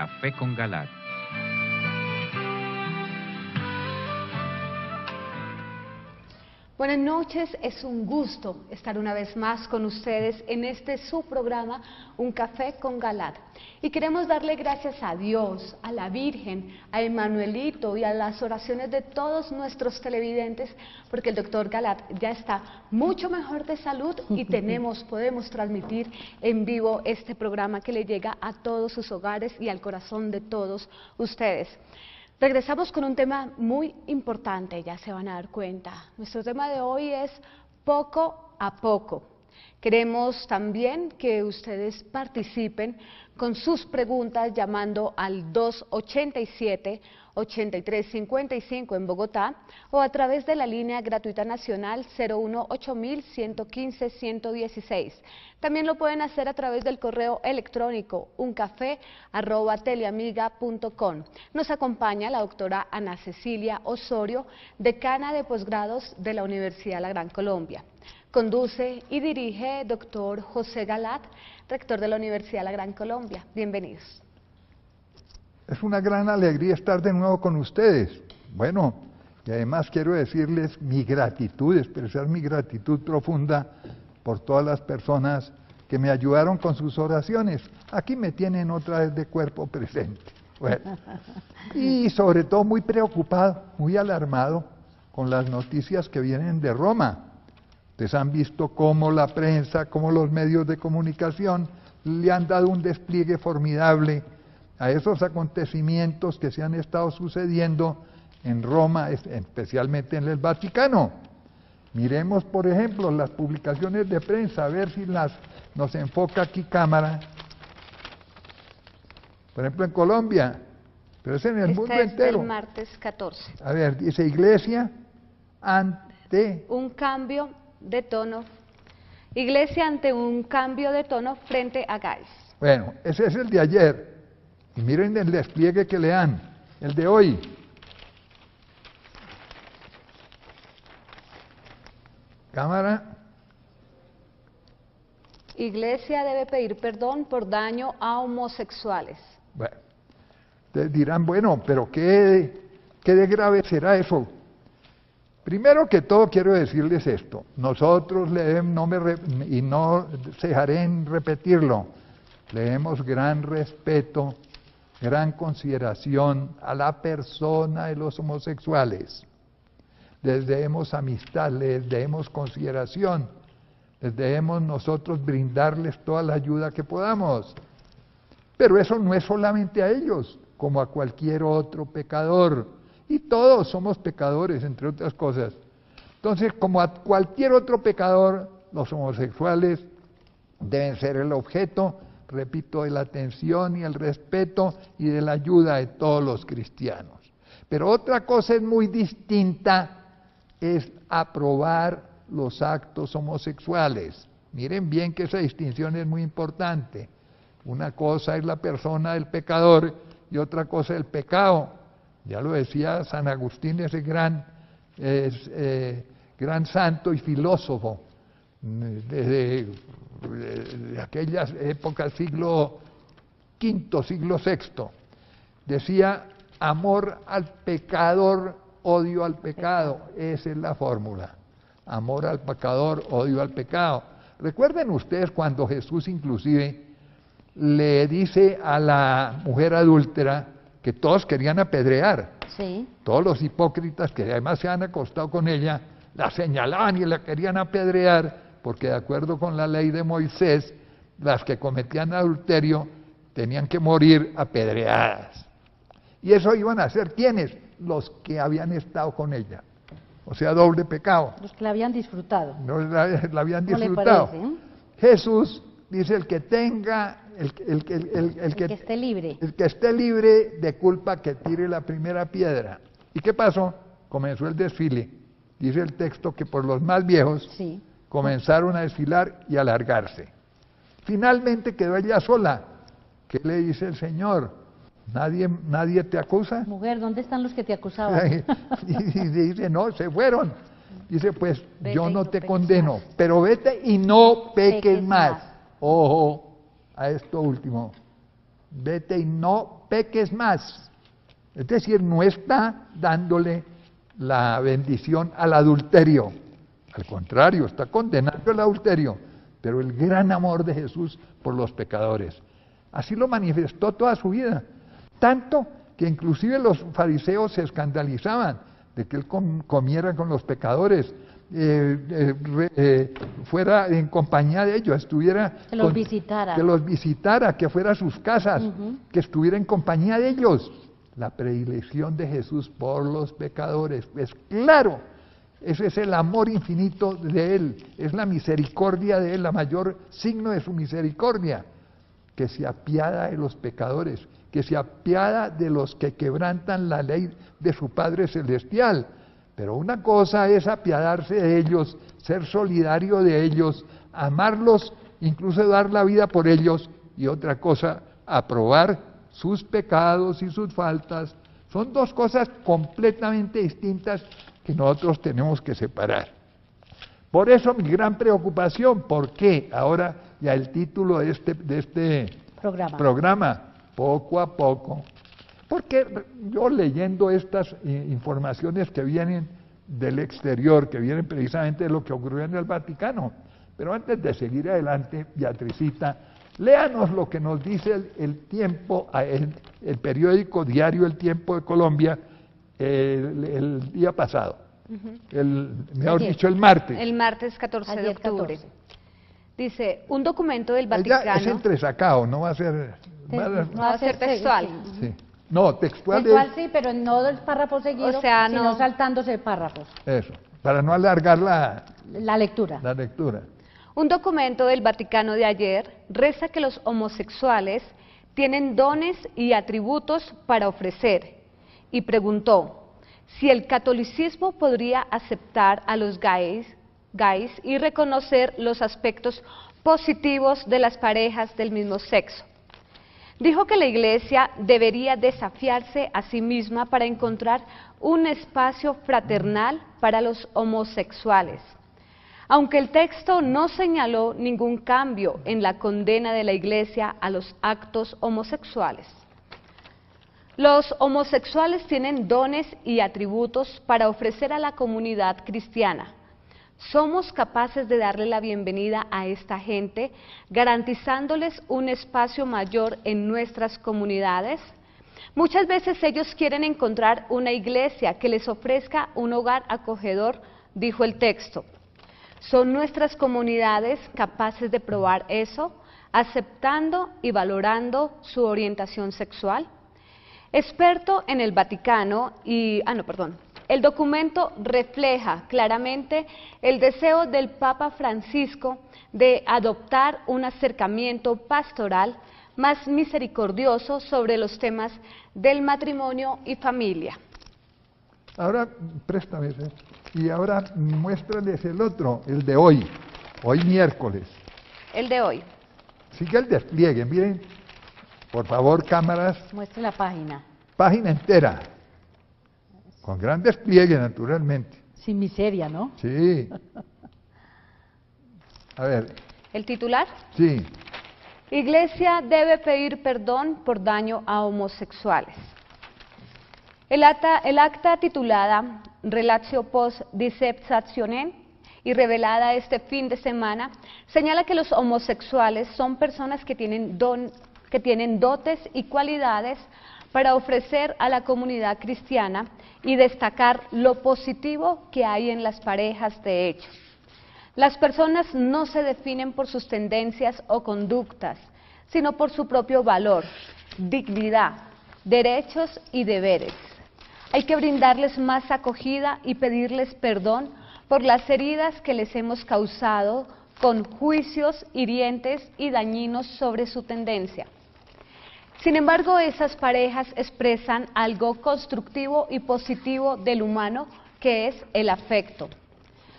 Café con Galat. Buenas noches, es un gusto estar una vez más con ustedes en este su programa, Un Café con Galat. Y queremos darle gracias a Dios, a la Virgen, a Emanuelito y a las oraciones de todos nuestros televidentes, porque el doctor Galat ya está mucho mejor de salud y podemos transmitir en vivo este programa que le llega a todos sus hogares y al corazón de todos ustedes. Regresamos con un tema muy importante, ya se van a dar cuenta. Nuestro tema de hoy es poco a poco. Queremos también que ustedes participen con sus preguntas llamando al 287-8355 en Bogotá o a través de la línea gratuita nacional 018-115-116. También lo pueden hacer a través del correo electrónico uncafé@teleamiga.com. Nos acompaña la doctora Ana Cecilia Osorio, decana de posgrados de la Universidad La Gran Colombia. Conduce y dirige doctor José Galat, rector de la Universidad La Gran Colombia. Bienvenidos. Es una gran alegría estar de nuevo con ustedes. Bueno, y además quiero decirles mi gratitud, expresar mi gratitud profunda por todas las personas que me ayudaron con sus oraciones. Aquí me tienen otra vez de cuerpo presente. Bueno, y sobre todo muy preocupado, muy alarmado con las noticias que vienen de Roma. Ustedes han visto cómo la prensa, cómo los medios de comunicación le han dado un despliegue formidable a esos acontecimientos que se han estado sucediendo en Roma, especialmente en el Vaticano. Miremos, por ejemplo, las publicaciones de prensa, a ver si nos enfoca aquí cámara. Por ejemplo, en Colombia, pero es en el mundo entero. Este es del martes 14. A ver, dice Iglesia ante un cambio de tono. Iglesia ante un cambio de tono frente a Gáez. Bueno, ese es el de ayer. Y miren el despliegue que le dan, el de hoy. Cámara. Iglesia debe pedir perdón por daño a homosexuales. Bueno, ustedes dirán, bueno, pero ¿qué de grave será eso? Primero que todo quiero decirles esto, nosotros y no cejaré en repetirlo, le demos gran respeto, gran consideración a la persona de los homosexuales. Les debemos amistad, les debemos consideración, les debemos nosotros brindarles toda la ayuda que podamos. Pero eso no es solamente a ellos, como a cualquier otro pecador. Y todos somos pecadores, entre otras cosas. Entonces, como a cualquier otro pecador, los homosexuales deben ser el objeto, repito, de la atención y el respeto y de la ayuda de todos los cristianos. Pero otra cosa es muy distinta, es aprobar los actos homosexuales. Miren bien que esa distinción es muy importante. Una cosa es la persona del pecador y otra cosa el pecado. Ya lo decía San Agustín, ese gran santo y filósofo de aquellas épocas, siglo V, siglo VI. Decía, amor al pecador, odio al pecado. Esa es la fórmula. Amor al pecador, odio al pecado. Recuerden ustedes cuando Jesús inclusive le dice a la mujer adúltera que todos querían apedrear. Sí. Todos los hipócritas que además se han acostado con ella, la señalaban y la querían apedrear, porque de acuerdo con la ley de Moisés, las que cometían adulterio tenían que morir apedreadas. Y eso iban a hacer ¿quiénes? Los que habían estado con ella. O sea, doble pecado. Los que la habían disfrutado. No la habían ¿Cómo disfrutado. le parece? Jesús dice el que tenga, el que esté libre. El que esté libre de culpa que tire la primera piedra. ¿Y qué pasó? Comenzó el desfile. Dice el texto que por los más viejos Sí. comenzaron a desfilar y a alargarse. Finalmente quedó ella sola. ¿Qué le dice el Señor? ¿Nadie te acusa? Mujer, ¿dónde están los que te acusaban? Y dice, no, se fueron. Dice, pues Vete yo y no no te peques condeno, más. pero vete y no peques Peques más. más. Ojo a esto último. Vete y no peques más. Es decir, no está dándole la bendición al adulterio. Al contrario, está condenando el adulterio, pero el gran amor de Jesús por los pecadores. Así lo manifestó toda su vida. Tanto que inclusive los fariseos se escandalizaban de que él comiera con los pecadores, fuera en compañía de ellos, estuviera... Que los visitara. Que los visitara, que fuera a sus casas, que estuviera en compañía de ellos. La predilección de Jesús por los pecadores, es claro, ese es el amor infinito de Él, es la misericordia de Él, la mayor signo de su misericordia, que se apiada de los pecadores, que se apiada de los que quebrantan la ley de su Padre Celestial. Pero una cosa es apiadarse de ellos, ser solidario de ellos, amarlos, incluso dar la vida por ellos, y otra cosa, aprobar sus pecados y sus faltas. Son dos cosas completamente distintas que nosotros tenemos que separar. Por eso mi gran preocupación, ¿por qué? Ahora ya el título de este programa, poco a poco. Porque yo leyendo estas informaciones que vienen del exterior, que vienen precisamente de lo que ocurrió en el Vaticano, pero antes de seguir adelante, Beatricita, léanos lo que nos dice el Tiempo, el periódico diario El Tiempo de Colombia, el día pasado, mejor dicho, el martes. El martes 14 de octubre. 14. Dice, un documento del Vaticano... Ya es entresacado, no va a ser... No va a ser textual. Sí. No, textual sí, pero no del párrafo seguido, o sea, sino no saltándose párrafos. Eso, para no alargar la lectura. La lectura. Un documento del Vaticano de ayer reza que los homosexuales tienen dones y atributos para ofrecer, y preguntó si el catolicismo podría aceptar a los gays y reconocer los aspectos positivos de las parejas del mismo sexo. Dijo que la Iglesia debería desafiarse a sí misma para encontrar un espacio fraternal para los homosexuales. Aunque el texto no señaló ningún cambio en la condena de la Iglesia a los actos homosexuales. Los homosexuales tienen dones y atributos para ofrecer a la comunidad cristiana. ¿Somos capaces de darle la bienvenida a esta gente, garantizándoles un espacio mayor en nuestras comunidades? Muchas veces ellos quieren encontrar una iglesia que les ofrezca un hogar acogedor, dijo el texto. ¿Son nuestras comunidades capaces de probar eso, aceptando y valorando su orientación sexual? Experto en el Vaticano el documento refleja claramente el deseo del Papa Francisco de adoptar un acercamiento pastoral más misericordioso sobre los temas del matrimonio y familia. Ahora, préstame ese. Y ahora muéstrales el otro, el de hoy miércoles. El de hoy. Sigue el despliegue, miren, por favor, cámaras. Muestre la página. Página entera. Con gran despliegue, naturalmente. Sin miseria, ¿no? Sí. A ver. ¿El titular? Sí. Iglesia debe pedir perdón por daño a homosexuales. El acta titulada Relatio post disceptionem y revelada este fin de semana señala que los homosexuales son personas que tienen dotes y cualidades para ofrecer a la comunidad cristiana y destacar lo positivo que hay en las parejas de ellos. Las personas no se definen por sus tendencias o conductas, sino por su propio valor, dignidad, derechos y deberes. Hay que brindarles más acogida y pedirles perdón por las heridas que les hemos causado con juicios hirientes y dañinos sobre su tendencia. Sin embargo, esas parejas expresan algo constructivo y positivo del humano, que es el afecto.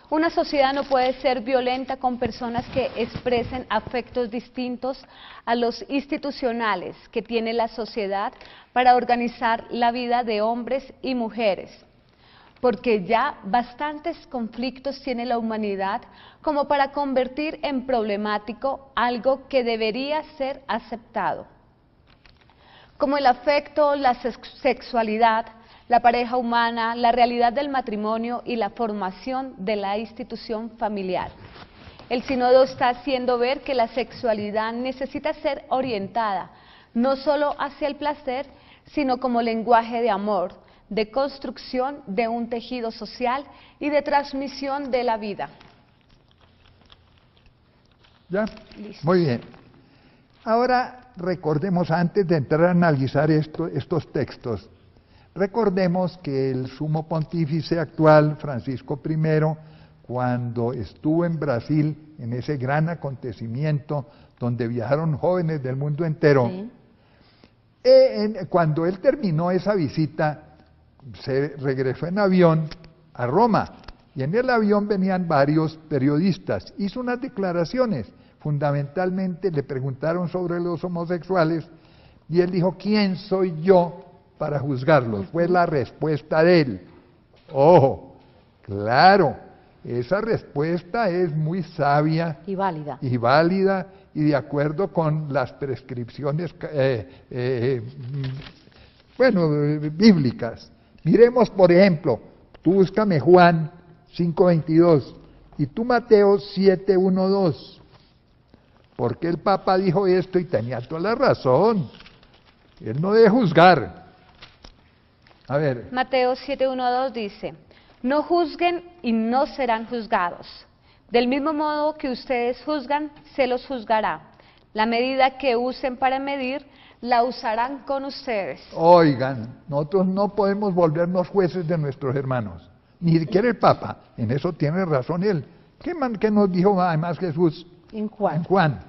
Una sociedad no puede ser violenta con personas que expresen afectos distintos a los institucionales que tiene la sociedad para organizar la vida de hombres y mujeres, porque ya bastantes conflictos tiene la humanidad como para convertir en problemático algo que debería ser aceptado. como el afecto, la sexualidad, la pareja humana, la realidad del matrimonio y la formación de la institución familiar. El sínodo está haciendo ver que la sexualidad necesita ser orientada no solo hacia el placer, sino como lenguaje de amor, de construcción de un tejido social y de transmisión de la vida. ¿Ya? Listo. Muy bien. Ahora recordemos, antes de entrar a analizar estos textos, recordemos que el sumo pontífice actual, Francisco I, cuando estuvo en Brasil, en ese gran acontecimiento donde viajaron jóvenes del mundo entero, Sí. Cuando él terminó esa visita, se regresó en avión a Roma, y en el avión venían varios periodistas, hizo unas declaraciones, fundamentalmente le preguntaron sobre los homosexuales, y él dijo, ¿quién soy yo para juzgarlos? Fue la respuesta de él. Ojo, claro, esa respuesta es muy sabia Y válida. y válida y de acuerdo con las prescripciones bíblicas. Miremos, por ejemplo, tú búscame Juan 5:22 y tú Mateo 7:1-2. Porque el Papa dijo esto y tenía toda la razón. Él no debe juzgar. A ver. Mateo 7:1-2 dice, no juzguen y no serán juzgados. Del mismo modo que ustedes juzgan, se los juzgará. La medida que usen para medir, la usarán con ustedes. Oigan, nosotros no podemos volvernos jueces de nuestros hermanos. Ni siquiera el Papa. En eso tiene razón él. ¿Qué nos dijo además Jesús En Juan. en Juan?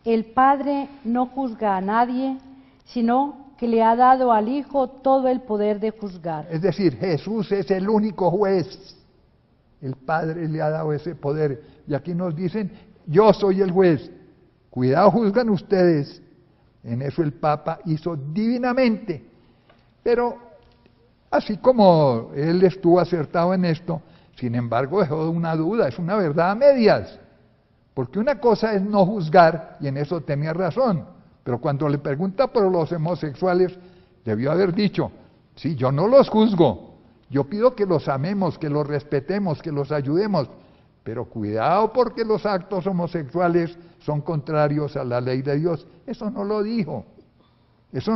El Padre no juzga a nadie, sino que le ha dado al Hijo todo el poder de juzgar. Es decir, Jesús es el único juez. El Padre le ha dado ese poder. Y aquí nos dicen, yo soy el juez. Cuidado, juzgan ustedes. En eso el Papa hizo divinamente. Pero, así como él estuvo acertado en esto, sin embargo dejó una duda, es una verdad a medias. Porque una cosa es no juzgar, y en eso tenía razón. Pero cuando le pregunta por los homosexuales, debió haber dicho, sí, yo no los juzgo. Yo pido que los amemos, que los respetemos, que los ayudemos, pero cuidado porque los actos homosexuales son contrarios a la ley de Dios. Eso no lo dijo, es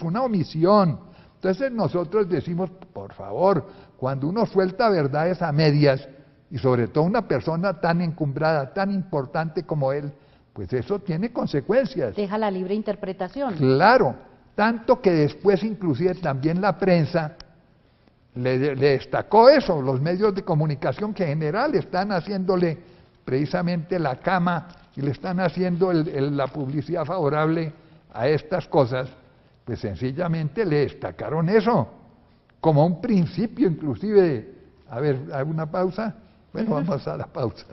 una omisión. Entonces nosotros decimos, por favor, cuando uno suelta verdades a medias, y sobre todo una persona tan encumbrada, tan importante como él, pues eso tiene consecuencias. Deja la libre interpretación. Claro, tanto que después inclusive también la prensa le destacó eso, los medios de comunicación que en general están haciéndole precisamente la cama y le están haciendo la publicidad favorable a estas cosas, pues sencillamente le destacaron eso, como un principio inclusive. A ver, ¿alguna pausa? Bueno, vamos a la pausa.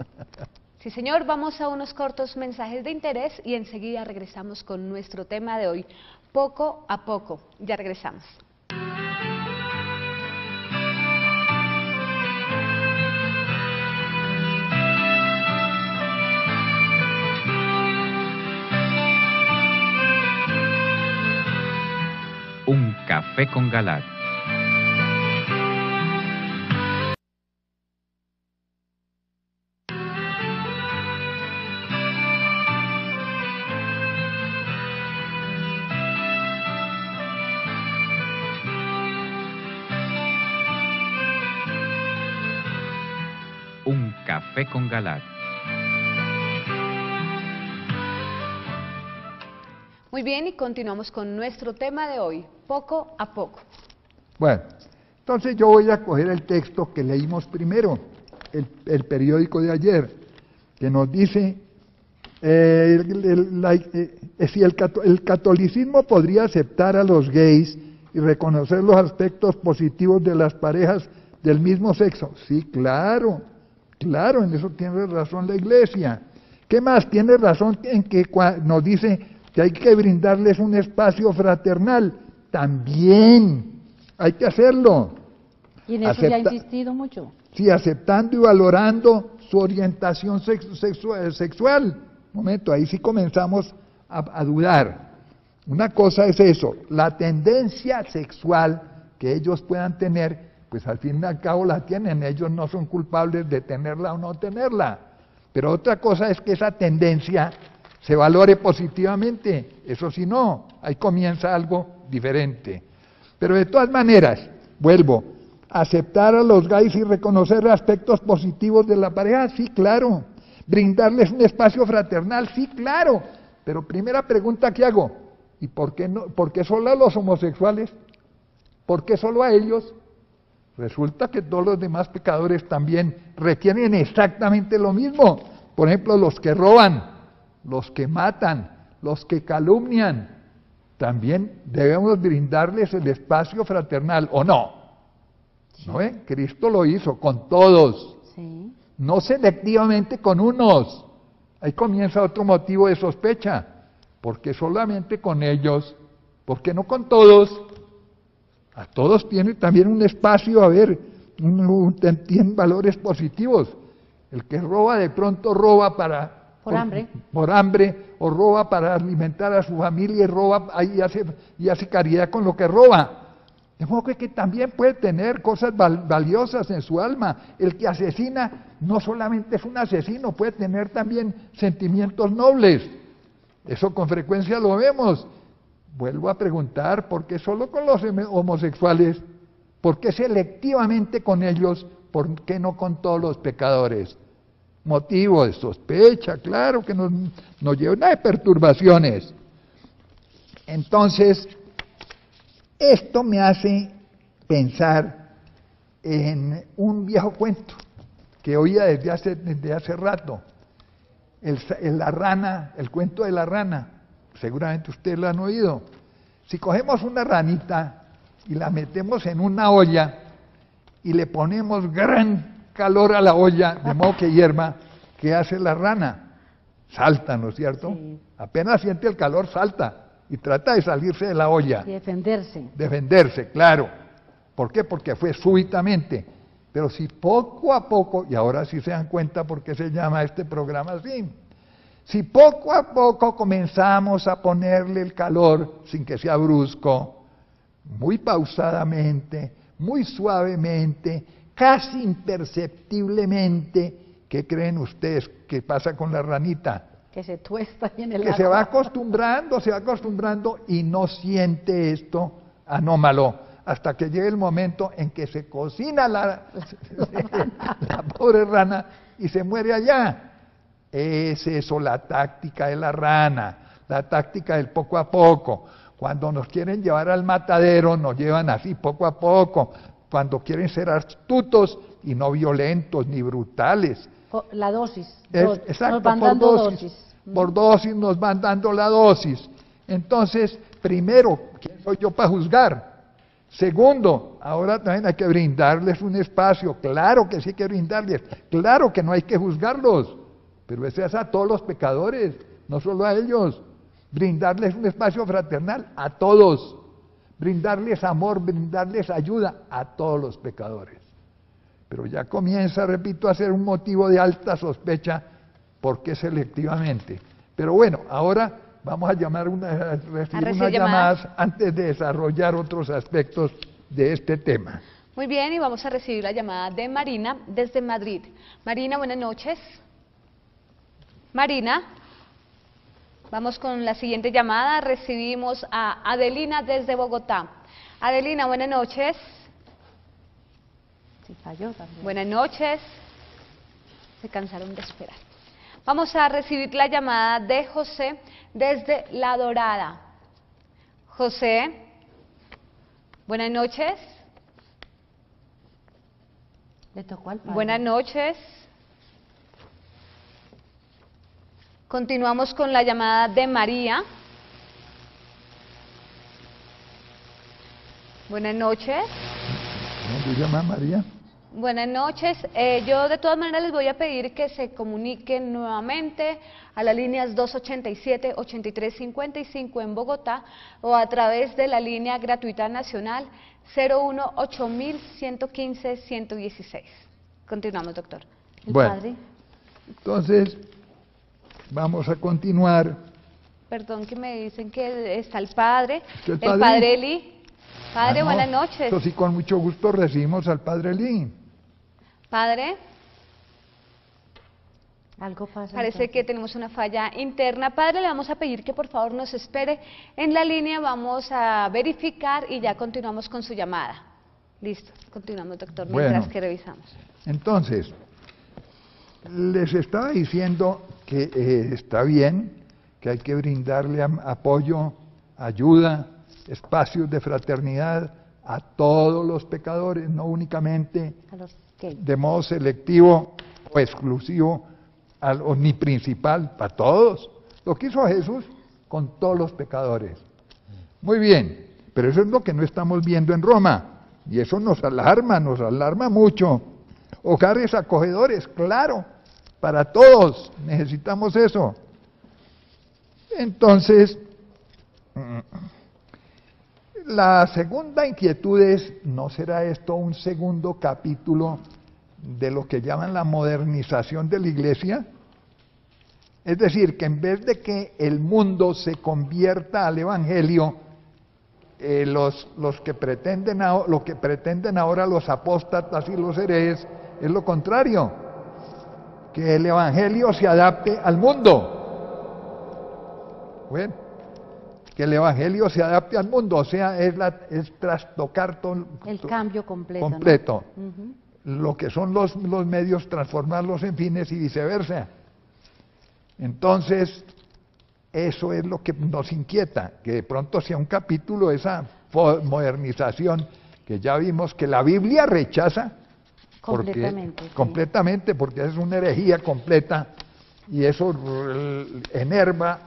Sí, señor, vamos a unos cortos mensajes de interés y enseguida regresamos con nuestro tema de hoy, poco a poco. Ya regresamos. Un café con Galat. Un café con Galat. Muy bien, y continuamos con nuestro tema de hoy, poco a poco. Bueno, entonces yo voy a coger el texto que leímos primero, el periódico de ayer, que nos dice si el catolicismo podría aceptar a los gays y reconocer los aspectos positivos de las parejas del mismo sexo. Sí, claro, en eso tiene razón la Iglesia. ¿Qué más? Tiene razón en que nos dice que hay que brindarles un espacio fraternal. También hay que hacerlo. Y en eso ya ha insistido mucho. Sí, aceptando y valorando su orientación sexual. Momento, ahí sí comenzamos a dudar. Una cosa es eso, la tendencia sexual que ellos puedan tener, pues al fin y al cabo la tienen, ellos no son culpables de tenerla o no tenerla. Pero otra cosa es que esa tendencia se valore positivamente, eso sí no, ahí comienza algo diferente. Pero de todas maneras, vuelvo, aceptar a los gays y reconocer aspectos positivos de la pareja, sí, claro. Brindarles un espacio fraternal, sí, claro. Pero primera pregunta que hago, ¿y por qué no? ¿Por qué solo a los homosexuales? ¿Por qué solo a ellos? Resulta que todos los demás pecadores también requieren exactamente lo mismo. Por ejemplo, los que roban, los que matan, los que calumnian, también debemos brindarles el espacio fraternal, ¿o no? Sí. ¿No ven? Cristo lo hizo con todos, Sí. no selectivamente con unos. Ahí comienza otro motivo de sospecha. ¿Por qué solamente con ellos? ¿Por qué no con todos? A todos tiene también un espacio, a ver, tienen valores positivos. El que roba de pronto roba Por hambre. por hambre, o roba para alimentar a su familia y roba y hace caridad con lo que roba. De modo que también puede tener cosas valiosas en su alma. El que asesina no solamente es un asesino, puede tener también sentimientos nobles. Eso con frecuencia lo vemos. Vuelvo a preguntar, ¿por qué solo con los homosexuales? ¿Por qué selectivamente con ellos? ¿Por qué no con todos los pecadores? Motivo de sospecha, claro, que nos llena de perturbaciones. Entonces, esto me hace pensar en un viejo cuento que oía desde hace rato. La rana, el cuento de la rana. Seguramente ustedes lo han oído. Si cogemos una ranita y la metemos en una olla y le ponemos gran calor a la olla, de modo que hierva, ¿qué hace la rana? Salta, ¿no es cierto? Sí. Apenas siente el calor, salta y trata de salirse de la olla. Y defenderse. Defenderse, claro. ¿Por qué? Porque fue súbitamente. Pero si poco a poco, y ahora sí se dan cuenta por qué se llama este programa así, si poco a poco comenzamos a ponerle el calor sin que sea brusco, muy pausadamente, muy suavemente, casi imperceptiblemente, ¿qué creen ustedes que pasa con la ranita? Que se tuesta ahí en el Que agua. se va acostumbrando y no siente esto anómalo, hasta que llegue el momento en que se cocina la pobre rana y se muere allá. Es eso la táctica de la rana, la táctica del poco a poco. Cuando nos quieren llevar al matadero, nos llevan así poco a poco. Cuando quieren ser astutos y no violentos ni brutales. La dosis. Exacto, Nos van por dando dosis. dosis. Por dosis nos van dando la dosis. Entonces, primero, ¿quién soy yo para juzgar? Segundo, ahora también hay que brindarles un espacio. Claro que sí hay que brindarles. Claro que no hay que juzgarlos. Pero eso es a todos los pecadores, no solo a ellos. Brindarles un espacio fraternal a todos. Brindarles amor, brindarles ayuda a todos los pecadores. Pero ya comienza, repito, a ser un motivo de alta sospecha, ¿por qué selectivamente? Pero bueno, ahora vamos a recibir unas llamadas antes de desarrollar otros aspectos de este tema. Muy bien, y vamos a recibir la llamada de Marina desde Madrid. Marina, buenas noches. Marina, vamos con la siguiente llamada. Recibimos a Adelina desde Bogotá. Adelina, buenas noches. Sí, falló también. Buenas noches. Se cansaron de esperar. Vamos a recibir la llamada de José desde La Dorada. José, buenas noches. Le tocó al padre. Buenas noches. Continuamos con la llamada de María. Buenas noches. ¿Cómo se llama María? Buenas noches. Yo de todas maneras les voy a pedir que se comuniquen nuevamente a las líneas 287-8355 en Bogotá o a través de la línea gratuita nacional 01-8115-116. Continuamos, doctor. El Bueno. padre. Entonces, vamos a continuar Perdón que me dicen que está el padre, ¿El el padre Eli. Padre, Ah, no, buenas noches. Eso sí, con mucho gusto recibimos al padre Lee. Padre, Algo pasa. parece que tenemos una falla interna. Padre, le vamos a pedir que por favor nos espere en la línea, vamos a verificar y ya continuamos con su llamada. Listo, continuamos, doctor, mientras Bueno. que revisamos. Entonces, les estaba diciendo que está bien, que hay que brindarle apoyo, ayuda, espacios de fraternidad a todos los pecadores, no únicamente A los gays. de modo selectivo o exclusivo o ni principal, para todos. Lo que hizo Jesús con todos los pecadores. Muy bien, pero eso es lo que no estamos viendo en Roma, y eso nos alarma mucho. Hogares acogedores, claro, para todos, necesitamos eso. Entonces, la segunda inquietud es, ¿no será esto un segundo capítulo de lo que llaman la modernización de la Iglesia? Es decir, que en vez de que el mundo se convierta al Evangelio, lo que pretenden ahora los apóstatas y los herejes es lo contrario, que el Evangelio se adapte al mundo. Bueno, que el Evangelio se adapte al mundo, o sea, es trastocar todo El cambio completo. ¿no? completo. Ujú. Lo que son los medios, transformarlos en fines y viceversa. Entonces, eso es lo que nos inquieta, que de pronto sea un capítulo de esa modernización que ya vimos que la Biblia rechaza Completamente. sí. completamente, porque es una herejía completa y eso enerva,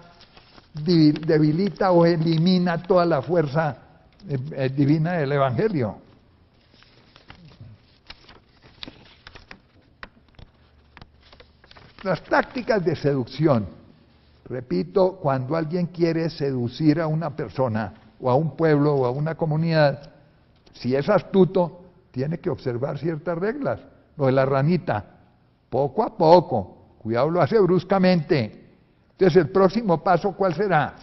debilita o elimina toda la fuerza divina del Evangelio. Las tácticas de seducción. Repito, cuando alguien quiere seducir a una persona, o a un pueblo, o a una comunidad, si es astuto, tiene que observar ciertas reglas. Lo de la ranita, poco a poco, cuidado, lo hace bruscamente. Entonces, el próximo paso, ¿cuál será?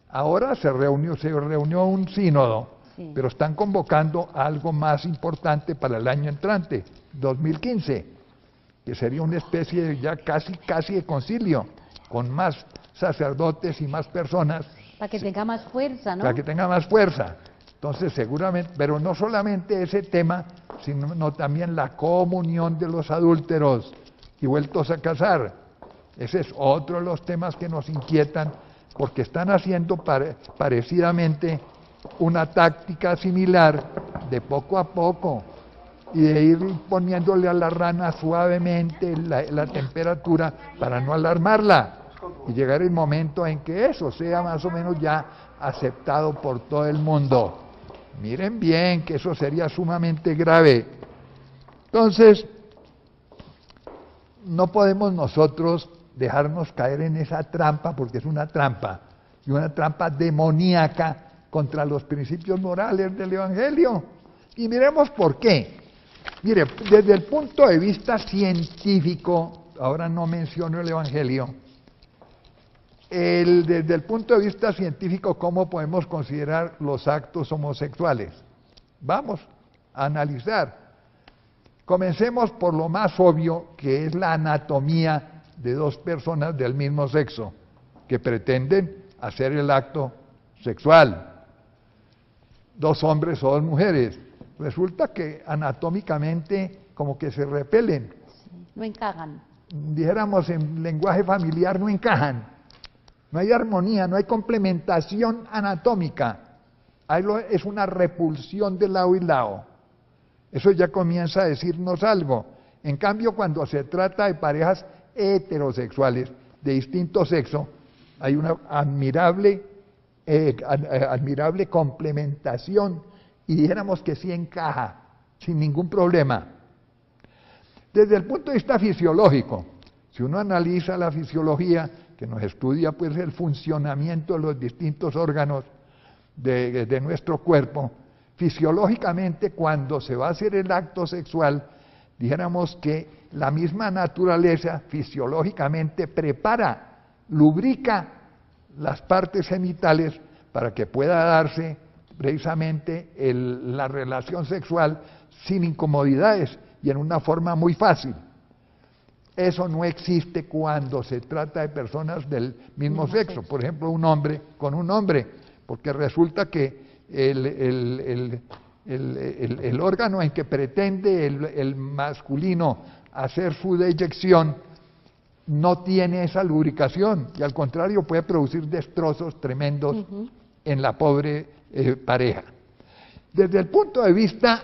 Ahora se reunió un sínodo, Sí. pero están convocando algo más importante para el año entrante, 2015, que sería una especie de ya casi de concilio, con más sacerdotes y más personas, Para que tenga más fuerza, ¿no? para que tenga más fuerza. Entonces, seguramente, pero no solamente ese tema, sino también la comunión de los adúlteros y vueltos a casar. Ese es otro de los temas que nos inquietan, porque están haciendo parecidamente una táctica similar de poco a poco y de ir poniéndole a la rana suavemente la temperatura para no alarmarla y llegar el momento en que eso sea más o menos ya aceptado por todo el mundo. Miren bien que eso sería sumamente grave. Entonces, no podemos nosotros dejarnos caer en esa trampa, porque es una trampa, y una trampa demoníaca contra los principios morales del Evangelio. Y miremos por qué. Mire, desde el punto de vista científico, ahora no menciono el Evangelio, desde el punto de vista científico, ¿cómo podemos considerar los actos homosexuales? Vamos a analizar. Comencemos por lo más obvio, que es la anatomía de dos personas del mismo sexo que pretenden hacer el acto sexual. Dos hombres o dos mujeres. Resulta que anatómicamente como que se repelen. No encajan. Dijéramos en lenguaje familiar, no encajan. No hay armonía, no hay complementación anatómica. Es una repulsión de lado y lado. Eso ya comienza a decirnos algo. En cambio, cuando se trata de parejas heterosexuales de distinto sexo, hay una admirable complementación y dijéramos que sí encaja, sin ningún problema. Desde el punto de vista fisiológico, si uno analiza la fisiología, que nos estudia pues el funcionamiento de los distintos órganos de nuestro cuerpo, fisiológicamente cuando se va a hacer el acto sexual, dijéramos que la misma naturaleza fisiológicamente prepara, lubrica las partes genitales para que pueda darse precisamente la relación sexual sin incomodidades y en una forma muy fácil. Eso no existe cuando se trata de personas del mismo sexo, por ejemplo, un hombre con un hombre, porque resulta que el órgano en que pretende el masculino hacer su deyección no tiene esa lubricación y al contrario puede producir destrozos tremendos en la pobre pareja. Desde el punto de vista,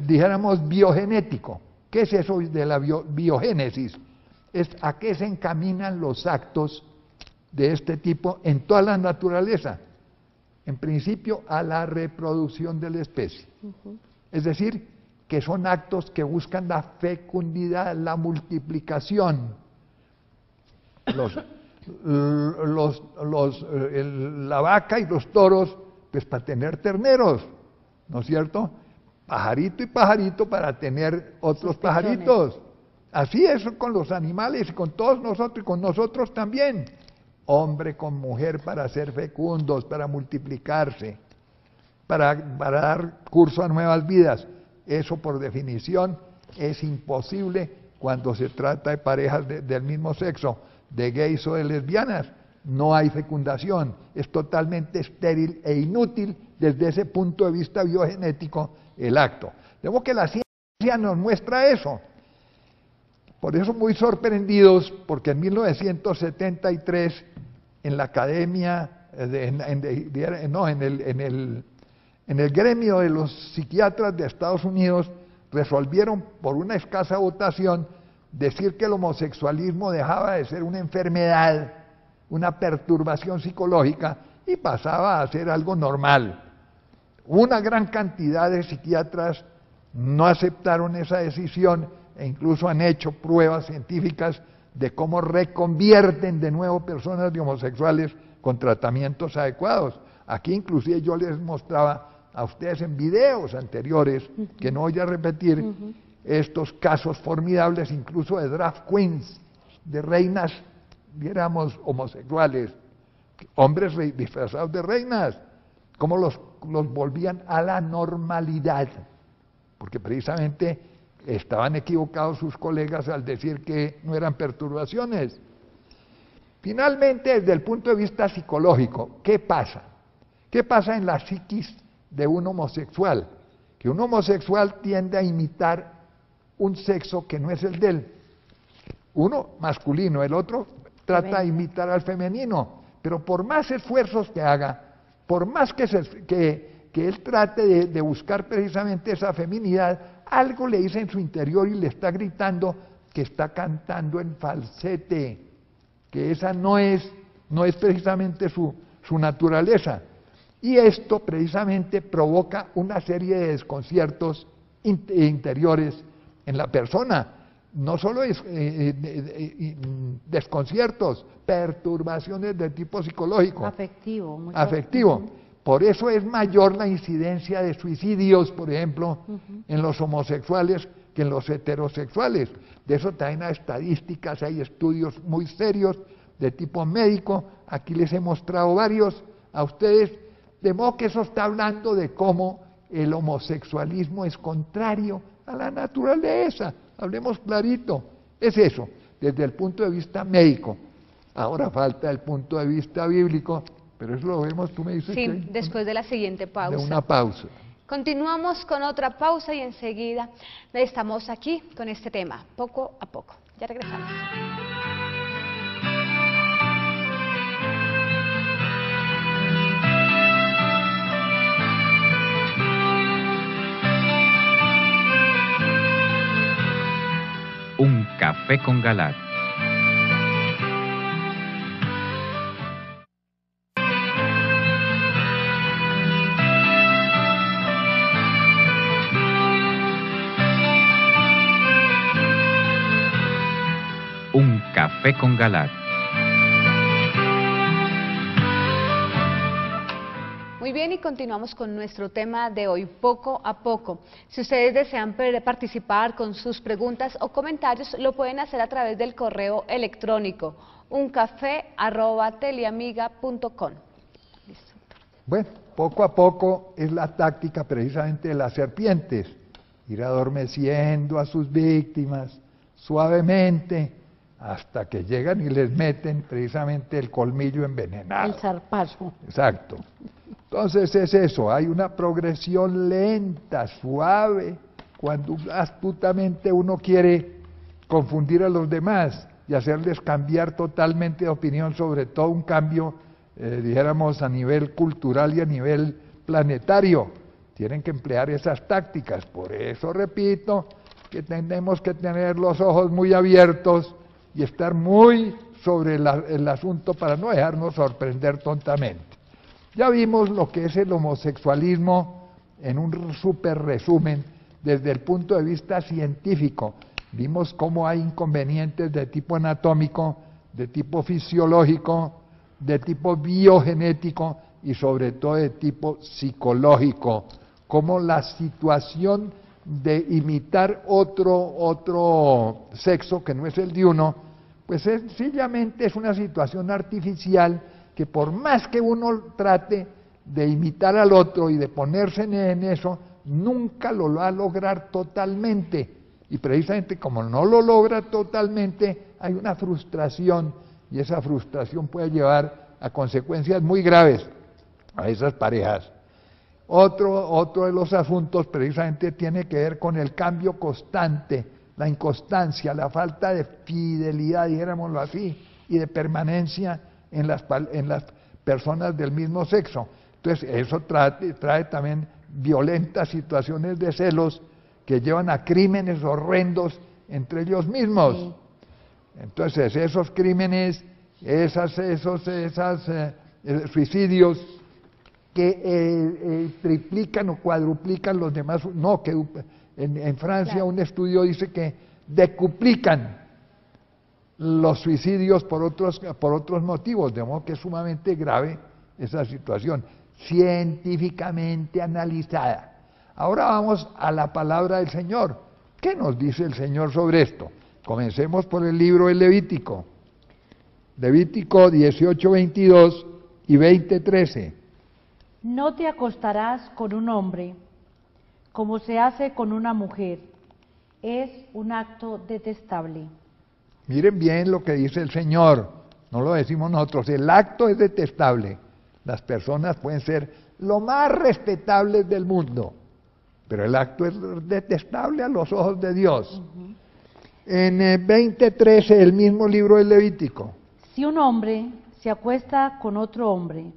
dijéramos, biogenético, ¿qué es eso de la biogénesis? Es a qué se encaminan los actos de este tipo en toda la naturaleza. En principio, a la reproducción de la especie. Es decir, que son actos que buscan la fecundidad, la multiplicación. La vaca y los toros, pues para tener terneros, ¿no es cierto? Pajarito y pajarito para tener otros pajaritos. Así es con los animales y con todos nosotros y con nosotros también. Hombre con mujer para ser fecundos, para multiplicarse, para dar curso a nuevas vidas. Eso por definición es imposible cuando se trata de parejas del mismo sexo, de gays o de lesbianas. No hay fecundación, es totalmente estéril e inútil desde ese punto de vista biogenético el acto. De modo que la ciencia nos muestra eso. Por eso muy sorprendidos, porque en 1973 en la academia, en el gremio de los psiquiatras de Estados Unidos, resolvieron por una escasa votación decir que el homosexualismo dejaba de ser una enfermedad, una perturbación psicológica y pasaba a ser algo normal. Una gran cantidad de psiquiatras no aceptaron esa decisión e incluso han hecho pruebas científicas de cómo reconvierten de nuevo personas de homosexuales con tratamientos adecuados. Aquí inclusive yo les mostraba a ustedes en videos anteriores, que no voy a repetir, estos casos formidables incluso de drag queens, de reinas, diéramos, homosexuales, hombres disfrazados de reinas, cómo los volvían a la normalidad, porque precisamente estaban equivocados sus colegas al decir que no eran perturbaciones. Finalmente, desde el punto de vista psicológico, ¿qué pasa? ¿Qué pasa en la psiquis de un homosexual? Que un homosexual tiende a imitar un sexo que no es el de él. Uno masculino, el otro trata de imitar al femenino, pero por más esfuerzos que haga, por más que él trate de buscar precisamente esa feminidad, algo le dice en su interior y le está gritando que está cantando en falsete, que esa no es precisamente su naturaleza. Y esto precisamente provoca una serie de desconciertos interiores en la persona. No solo desconciertos, perturbaciones de tipo psicológico. Afectivo. Afectivo. Por eso es mayor la incidencia de suicidios, por ejemplo, en los homosexuales que en los heterosexuales. De eso también hay estadísticas, hay estudios muy serios de tipo médico. Aquí les he mostrado varios a ustedes, de modo que eso está hablando de cómo el homosexualismo es contrario a la naturaleza. Hablemos clarito, es eso, desde el punto de vista médico. Ahora falta el punto de vista bíblico, pero eso lo vemos, tú me dices. Sí, que después de la siguiente pausa. De una pausa. Continuamos con otra pausa y enseguida estamos aquí con este tema, poco a poco. Ya regresamos. Un café con Galat. Un café con Galat. Muy bien, y continuamos con nuestro tema de hoy, poco a poco. Si ustedes desean participar con sus preguntas o comentarios, lo pueden hacer a través del correo electrónico uncafé@teliamiga.com. Listo. Bueno, poco a poco es la táctica precisamente de las serpientes, ir adormeciendo a sus víctimas suavemente hasta que llegan y les meten precisamente el colmillo envenenado. El zarpazo. Exacto. Entonces es eso, hay una progresión lenta, suave, cuando astutamente uno quiere confundir a los demás y hacerles cambiar totalmente de opinión, sobre todo un cambio, dijéramos, a nivel cultural y a nivel planetario. Tienen que emplear esas tácticas. Por eso, repito, que tenemos que tener los ojos muy abiertos y estar muy sobre el asunto para no dejarnos sorprender tontamente. Ya vimos lo que es el homosexualismo en un súper resumen desde el punto de vista científico. Vimos cómo hay inconvenientes de tipo anatómico, de tipo fisiológico, de tipo biogenético y sobre todo de tipo psicológico, como la situación de imitar otro sexo que no es el de uno, pues sencillamente es una situación artificial que por más que uno trate de imitar al otro y de ponerse en eso, nunca lo va a lograr totalmente. Y precisamente como no lo logra totalmente, hay una frustración, y esa frustración puede llevar a consecuencias muy graves a esas parejas. Otro de los asuntos precisamente tiene que ver con el cambio constante, la inconstancia, la falta de fidelidad, dijéramoslo así, y de permanencia en las personas del mismo sexo. Entonces eso trae también violentas situaciones de celos que llevan a crímenes horrendos entre ellos mismos. Sí. Entonces esos crímenes, esos suicidios que triplican o cuadruplican los demás, no, que en Francia claro, un estudio dice que decuplican los suicidios por otros motivos, de modo que es sumamente grave esa situación, científicamente analizada. Ahora vamos a la palabra del Señor. ¿Qué nos dice el Señor sobre esto? Comencemos por el libro de Levítico. Levítico 18:22 y 20:13. No te acostarás con un hombre como se hace con una mujer. Es un acto detestable. Miren bien lo que dice el Señor, no lo decimos nosotros, el acto es detestable. Las personas pueden ser lo más respetables del mundo, pero el acto es detestable a los ojos de Dios. En 20:13, el mismo libro del Levítico. Si un hombre se acuesta con otro hombre,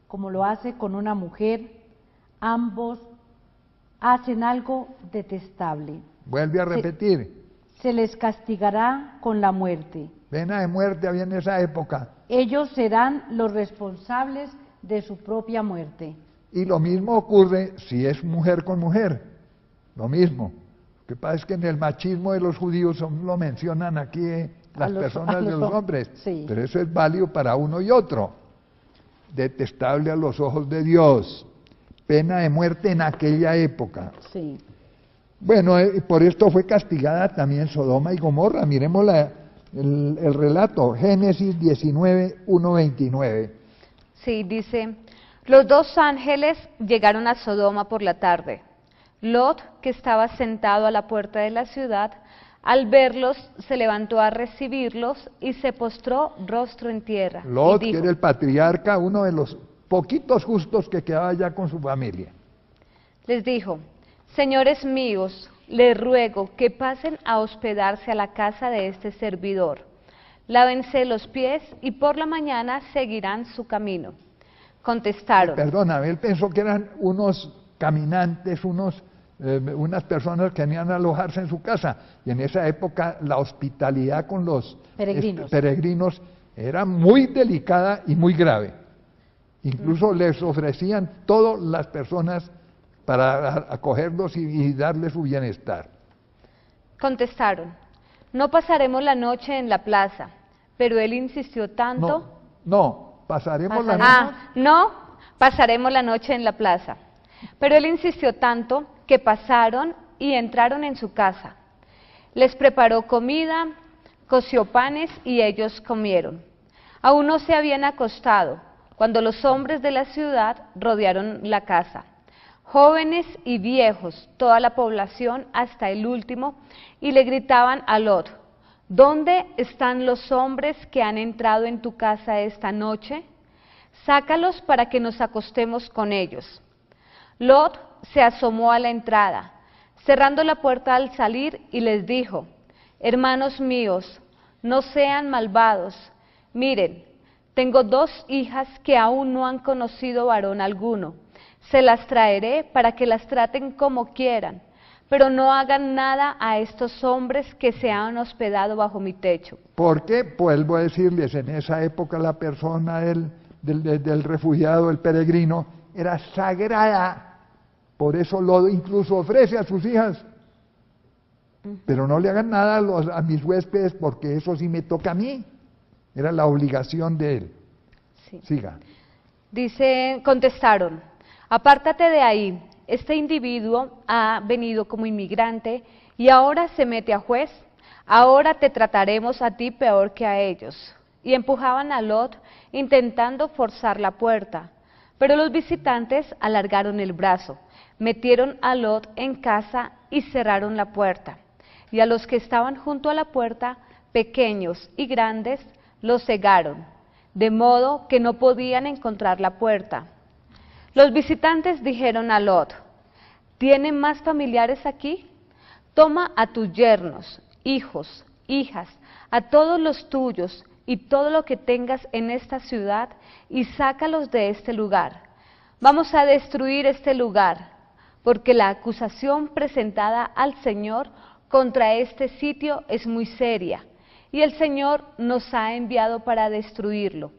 como lo hace con una mujer, ambos hacen algo detestable. Vuelve a repetir. Se les castigará con la muerte. Pena de muerte había en esa época. Ellos serán los responsables de su propia muerte. Y lo mismo ocurre si es mujer con mujer, lo mismo. Lo que pasa es que en el machismo de los judíos lo mencionan aquí las personas de los hombres, sí, pero eso es válido para uno y otro. Detestable a los ojos de Dios, pena de muerte en aquella época. Sí. Bueno, por esto fue castigada también Sodoma y Gomorra. Miremos el relato, Génesis 19:1-29. Sí, dice: los dos ángeles llegaron a Sodoma por la tarde. Lot, que estaba sentado a la puerta de la ciudad, al verlos se levantó a recibirlos y se postró rostro en tierra. Lot, y dijo, que era el patriarca, uno de los poquitos justos que quedaba ya con su familia. Les dijo: señores míos, les ruego que pasen a hospedarse a la casa de este servidor. Lávense los pies y por la mañana seguirán su camino. Contestaron. Perdóname, él pensó que eran unos caminantes, unas personas que venían a alojarse en su casa. Y en esa época la hospitalidad con los peregrinos era muy delicada y muy grave. Incluso les ofrecían todas las personas para acogerlos y darles su bienestar. Contestaron: no pasaremos la noche en la plaza. Pero él insistió tanto. Pasaremos la noche en la plaza. Pero él insistió tanto que pasaron y entraron en su casa. Les preparó comida, coció panes y ellos comieron. Aún no se habían acostado, cuando los hombres de la ciudad rodearon la casa, jóvenes y viejos, toda la población hasta el último, y le gritaban a Lot: ¿dónde están los hombres que han entrado en tu casa esta noche? Sácalos para que nos acostemos con ellos. Lot se asomó a la entrada, cerrando la puerta al salir, y les dijo: hermanos míos, no sean malvados. Miren, tengo 2 hijas que aún no han conocido varón alguno. Se las traeré para que las traten como quieran, pero no hagan nada a estos hombres que se han hospedado bajo mi techo. Porque, vuelvo a decirles, en esa época la persona del refugiado, el peregrino, era sagrada. Por eso lo incluso ofrece a sus hijas. Pero no le hagan nada a mis huéspedes, porque eso sí me toca a mí. Era la obligación de él. Sí. Siga. Dice, contestaron: apártate de ahí, este individuo ha venido como inmigrante y ahora se mete a juez. Ahora te trataremos a ti peor que a ellos. Y empujaban a Lot, intentando forzar la puerta. Pero los visitantes alargaron el brazo, metieron a Lot en casa y cerraron la puerta. Y a los que estaban junto a la puerta, pequeños y grandes, los cegaron, de modo que no podían encontrar la puerta. Los visitantes dijeron a Lot: ¿tienen más familiares aquí? Toma a tus yernos, hijos, hijas, a todos los tuyos y todo lo que tengas en esta ciudad y sácalos de este lugar. Vamos a destruir este lugar, porque la acusación presentada al Señor contra este sitio es muy seria, y el Señor nos ha enviado para destruirlo.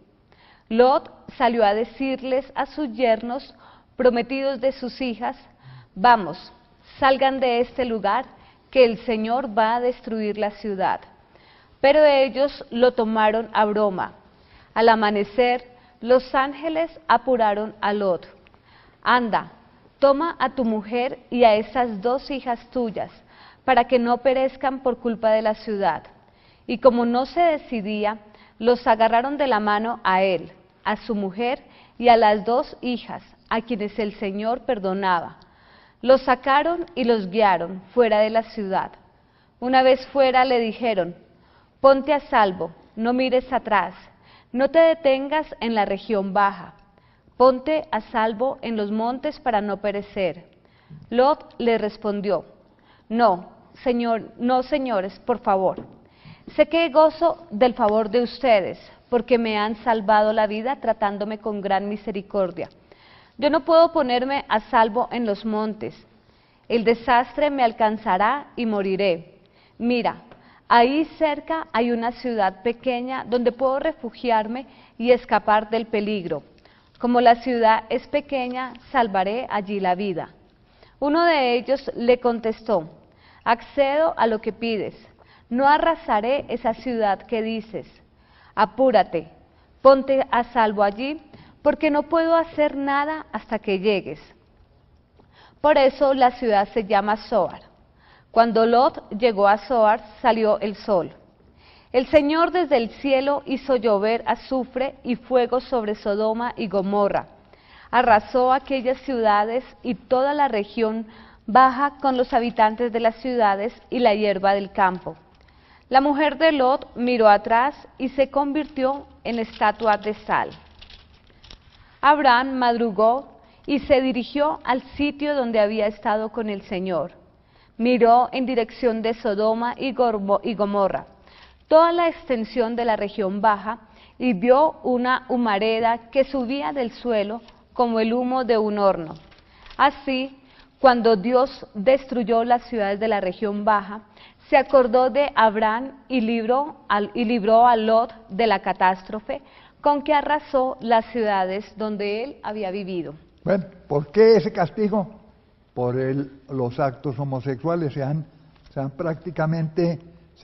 Lot salió a decirles a sus yernos, prometidos de sus hijas: vamos, salgan de este lugar, que el Señor va a destruir la ciudad. Pero ellos lo tomaron a broma. Al amanecer, los ángeles apuraron a Lot: anda, toma a tu mujer y a esas 2 hijas tuyas, para que no perezcan por culpa de la ciudad. Y como no se decidía, los agarraron de la mano a él, a su mujer y a las 2 hijas, a quienes el Señor perdonaba. Los sacaron y los guiaron fuera de la ciudad. Una vez fuera le dijeron: ponte a salvo, no mires atrás, no te detengas en la región baja, ponte a salvo en los montes para no perecer. Lot le respondió: no, señores, por favor. Sé que gozo del favor de ustedes, porque me han salvado la vida tratándome con gran misericordia. Yo no puedo ponerme a salvo en los montes. El desastre me alcanzará y moriré. Mira, ahí cerca hay una ciudad pequeña donde puedo refugiarme y escapar del peligro. Como la ciudad es pequeña, salvaré allí la vida. Uno de ellos le contestó: accedo a lo que pides. No arrasaré esa ciudad que dices. Apúrate, ponte a salvo allí, porque no puedo hacer nada hasta que llegues. Por eso la ciudad se llama Zoar. Cuando Lot llegó a Zoar, salió el sol. El Señor desde el cielo hizo llover azufre y fuego sobre Sodoma y Gomorra. Arrasó aquellas ciudades y toda la región baja con los habitantes de las ciudades y la hierba del campo. La mujer de Lot miró atrás y se convirtió en estatua de sal. Abraham madrugó y se dirigió al sitio donde había estado con el Señor. Miró en dirección de Sodoma y Gomorra, toda la extensión de la región baja, y vio una humareda que subía del suelo como el humo de un horno. Así, cuando Dios destruyó las ciudades de la región baja, se acordó de Abraham y libró a Lot de la catástrofe con que arrasó las ciudades donde él había vivido. Bueno, ¿por qué ese castigo? Por los actos homosexuales. Se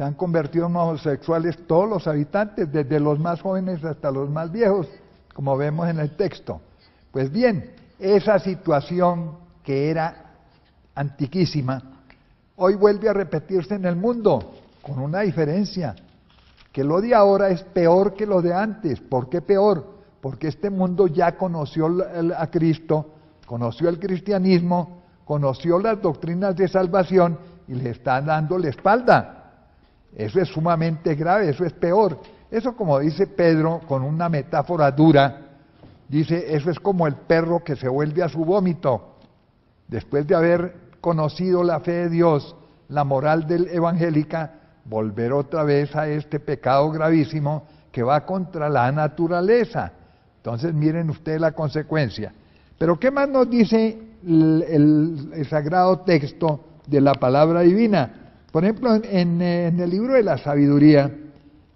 han convertido en homosexuales todos los habitantes, desde los más jóvenes hasta los más viejos, como vemos en el texto. Pues bien, esa situación que era antiquísima, hoy vuelve a repetirse en el mundo, con una diferencia. que lo de ahora es peor que lo de antes. ¿Por qué peor? Porque este mundo ya conoció a Cristo, conoció el cristianismo, conoció las doctrinas de salvación y le está dando la espalda. Eso es sumamente grave, eso es peor. Eso, como dice Pedro, con una metáfora dura, dice, eso es como el perro que se vuelve a su vómito. Después de haber conocido la fe de Dios, la moral evangélica, volver otra vez a este pecado gravísimo que va contra la naturaleza. Entonces miren ustedes la consecuencia. Pero ¿qué más nos dice el sagrado texto de la palabra divina? Por ejemplo, en el libro de la sabiduría,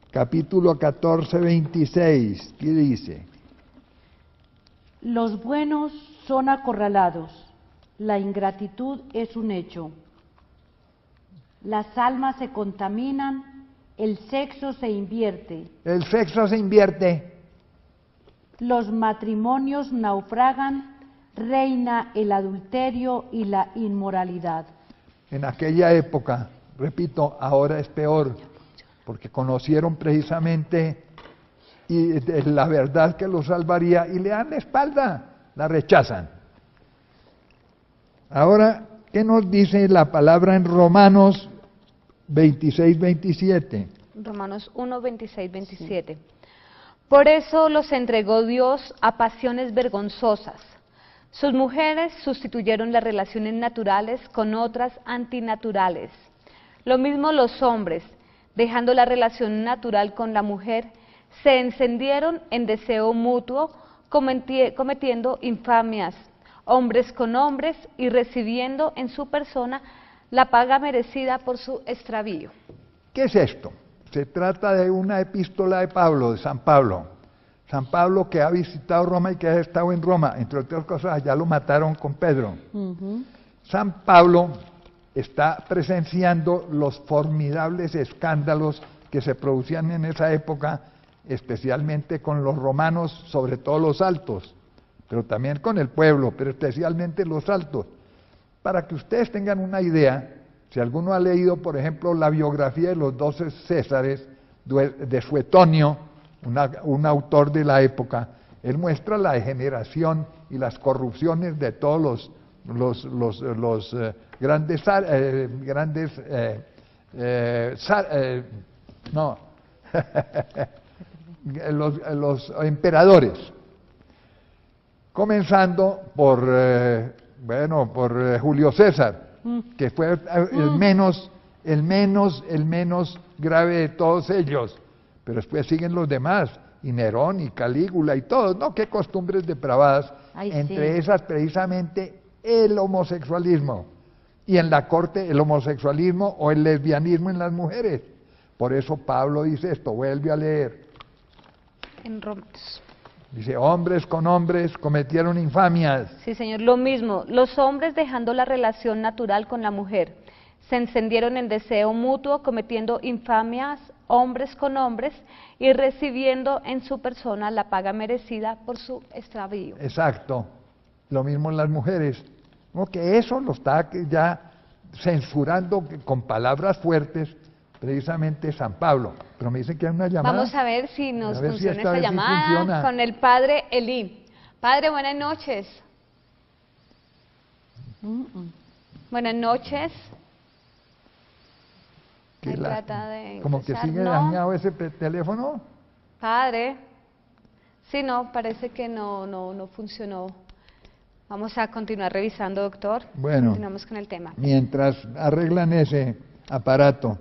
capítulo 14, 26, ¿qué dice? Los buenos son acorralados, la ingratitud es un hecho. Las almas se contaminan, el sexo se invierte. El sexo se invierte. Los matrimonios naufragan, reina el adulterio y la inmoralidad. En aquella época, repito, ahora es peor, porque conocieron precisamente la verdad que los salvaría y le dan la espalda, la rechazan. Ahora, ¿qué nos dice la palabra en Romanos 26, 27? Romanos 1, 26, 27. Por eso los entregó Dios a pasiones vergonzosas. Sus mujeres sustituyeron las relaciones naturales con otras antinaturales. Lo mismo los hombres, dejando la relación natural con la mujer, se encendieron en deseo mutuo, cometiendo infamias, hombres con hombres, y recibiendo en su persona la paga merecida por su extravío. ¿Qué es esto? Se trata de una epístola de Pablo, de San Pablo. San Pablo, que ha visitado Roma y que ha estado en Roma, entre otras cosas, allá lo mataron con Pedro. San Pablo está presenciando los formidables escándalos que se producían en esa época, especialmente con los romanos, sobre todo los altos, pero también con el pueblo, pero especialmente los altos. Para que ustedes tengan una idea, si alguno ha leído, por ejemplo, la biografía de los 12 Césares de Suetonio, un autor de la época, él muestra la degeneración y las corrupciones de todos los los emperadores, comenzando por Julio César, que fue el menos grave de todos ellos, pero después siguen los demás, y Nerón y Calígula y todos, ¿no? Qué costumbres depravadas. Entre esas precisamente el homosexualismo, y en la corte el homosexualismo o el lesbianismo en las mujeres. Por eso Pablo dice esto, vuelve a leer. En Romanos. Dice, hombres con hombres cometieron infamias. Sí, Señor, lo mismo. Los hombres, dejando la relación natural con la mujer, se encendieron en deseo mutuo, cometiendo infamias, hombres con hombres, y recibiendo en su persona la paga merecida por su extravío. Exacto. Lo mismo en las mujeres. Como que eso lo está ya censurando con palabras fuertes, precisamente San Pablo. Pero me dicen que hay una llamada. Vamos a ver si nos funciona esta vez llamada funciona. con el padre Elí. Padre, buenas noches. Buenas noches. Como que sigue dañado ese teléfono. Padre, sí, no, parece que no funcionó. Vamos a continuar revisando, doctor. Bueno, continuamos con el tema. Mientras arreglan ese aparato,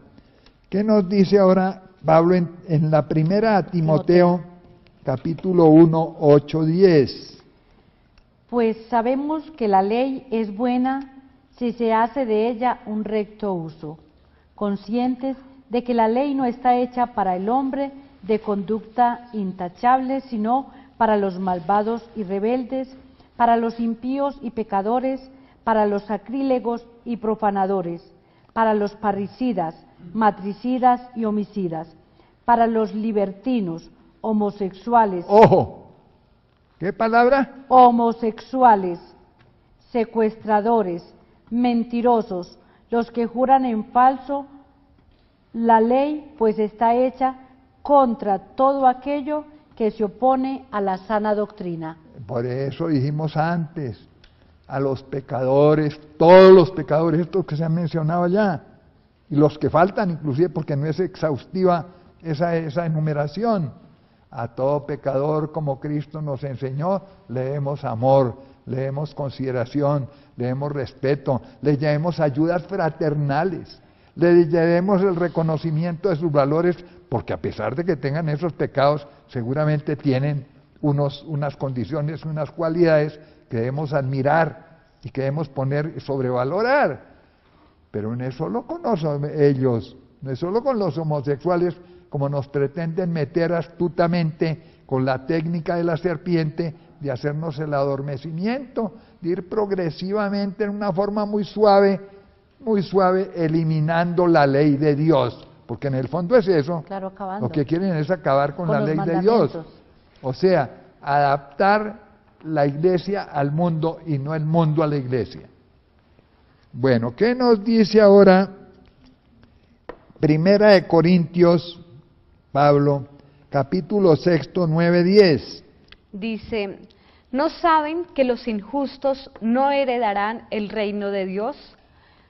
¿qué nos dice ahora Pablo en la primera a Timoteo, capítulo 1, 8, 10? Pues sabemos que la ley es buena si se hace de ella un recto uso, conscientes de que la ley no está hecha para el hombre de conducta intachable, sino para los malvados y rebeldes, para los impíos y pecadores, para los sacrílegos y profanadores, para los parricidas, matricidas y homicidas, para los libertinos, homosexuales. ¡Ojo! ¿Qué palabra? Homosexuales, secuestradores, mentirosos, los que juran en falso la ley, pues está hecha contra todo aquello que se opone a la sana doctrina. Por eso dijimos antes, a los pecadores, todos los pecadores, estos que se han mencionado ya, y los que faltan inclusive porque no es exhaustiva esa enumeración, a todo pecador como Cristo nos enseñó, le demos amor, le demos consideración, le demos respeto, le llevemos ayudas fraternales, le llevemos el reconocimiento de sus valores, porque a pesar de que tengan esos pecados, seguramente tienen unas condiciones, unas cualidades que debemos admirar y que debemos poner, sobrevalorar. Pero no es solo con ellos, no es solo con los homosexuales, como nos pretenden meter astutamente con la técnica de la serpiente, de hacernos el adormecimiento, de ir progresivamente en una forma muy suave, eliminando la ley de Dios, porque en el fondo es eso. Claro, acabando. Lo que quieren es acabar con la los ley de Dios. mandamientos. O sea, adaptar la iglesia al mundo y no el mundo a la iglesia. Bueno, ¿qué nos dice ahora Primera de Corintios, Pablo, capítulo 6, 9, 10? Dice, ¿no saben que los injustos no heredarán el reino de Dios?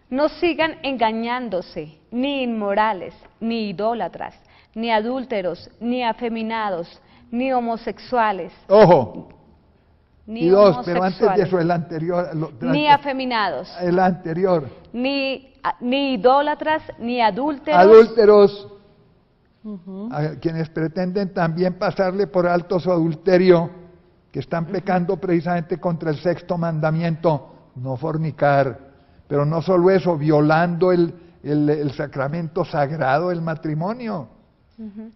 No sigan engañándose, ni inmorales, ni idólatras, ni adúlteros, ni afeminados, ni homosexuales. Ojo, Ni y dos, homosexuales, pero antes de eso, el anterior. ni afeminados, El anterior. ni idólatras, ni adúlteros. Adúlteros, a quienes pretenden también pasarle por alto su adulterio, que están pecando precisamente contra el sexto mandamiento, no fornicar. Pero no solo eso, violando el sacramento sagrado del matrimonio,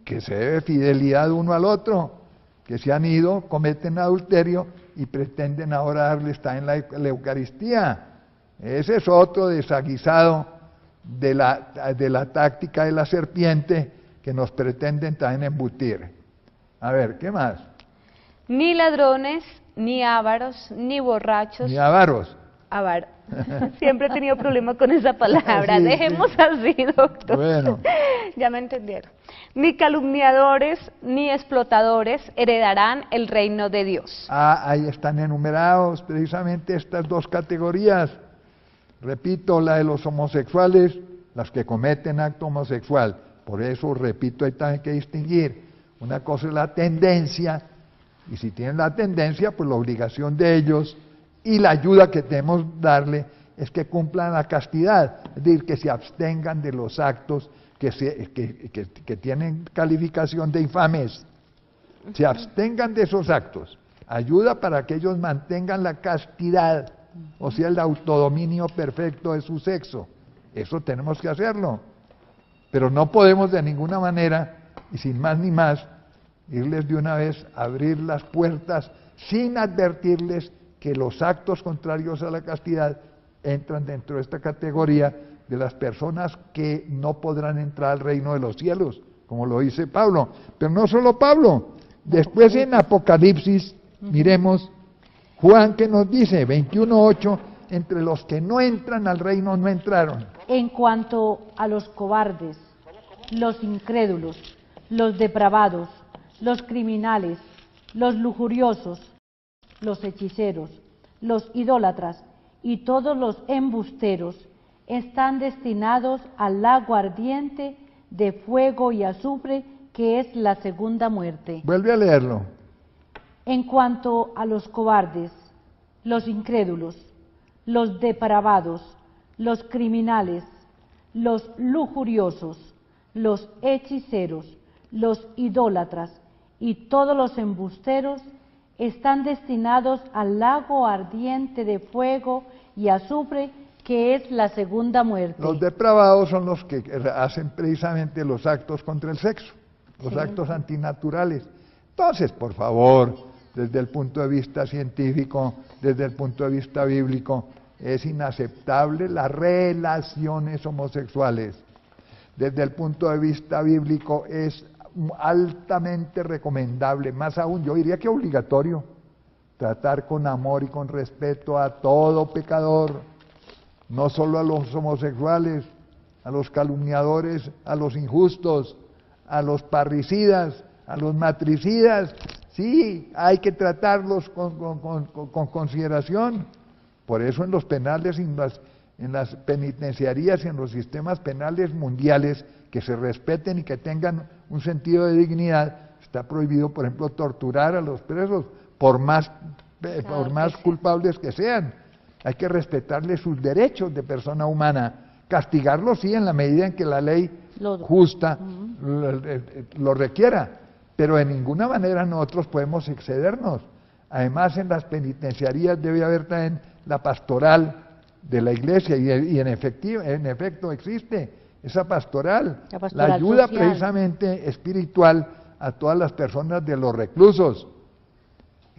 que se debe fidelidad uno al otro, que se han ido, cometen adulterio y pretenden ahora darle, está en la Eucaristía. Ese es otro desaguisado de la táctica de la serpiente que nos pretenden también embutir. A ver, ¿qué más? Ni ladrones, ni ávaros, ni borrachos. Ni avaros. Siempre he tenido problemas con esa palabra. Sí, Dejemos sí. así, doctor. Bueno. Ya me entendieron. Ni calumniadores, ni explotadores heredarán el reino de Dios. Ahí están enumerados precisamente estas dos categorías. Repito, la de los homosexuales, las que cometen acto homosexual. Por eso, repito, hay también que distinguir. Una cosa es la tendencia, y si tienen la tendencia, pues la obligación de ellos y la ayuda que debemos darle es que cumplan la castidad, es decir, que se abstengan de los actos que tienen calificación de infames. Se abstengan de esos actos. Ayuda para que ellos mantengan la castidad, o sea, el autodominio perfecto de su sexo. Eso tenemos que hacerlo. Pero no podemos de ninguna manera, y sin más ni más, irles de una vez a abrir las puertas sin advertirles que los actos contrarios a la castidad entran dentro de esta categoría de las personas que no podrán entrar al reino de los cielos, como lo dice Pablo. Pero no solo Pablo, después en Apocalipsis, miremos, Juan que nos dice, 21:8, entre los que no entran al reino no entraron. En cuanto a los cobardes, los incrédulos, los depravados, los criminales, los lujuriosos, los hechiceros, los idólatras y todos los embusteros están destinados al lago ardiente de fuego y azufre, que es la segunda muerte. Vuelve a leerlo. En cuanto a los cobardes, los incrédulos, los depravados, los criminales, los lujuriosos, los hechiceros, los idólatras y todos los embusteros están destinados al lago ardiente de fuego y azufre, que es la segunda muerte. Los depravados son los que hacen precisamente los actos contra el sexo, los actos antinaturales. Entonces, por favor, desde el punto de vista científico, desde el punto de vista bíblico, es inaceptable las relaciones homosexuales. Desde el punto de vista bíblico es altamente recomendable, más aún, yo diría que obligatorio, tratar con amor y con respeto a todo pecador, no solo a los homosexuales, a los calumniadores, a los injustos, a los parricidas, a los matricidas, sí, hay que tratarlos con consideración. Por eso en los penales, en las penitenciarías y en los sistemas penales mundiales, que se respeten y que tengan un sentido de dignidad, está prohibido, por ejemplo, torturar a los presos, por más culpables que sean. Hay que respetarles sus derechos de persona humana. Castigarlos sí en la medida en que la ley justa lo requiera, pero de ninguna manera nosotros podemos excedernos. Además, en las penitenciarías debe haber también la pastoral de la Iglesia y en efecto existe esa pastoral, la ayuda social, precisamente espiritual a todas las personas de los reclusos.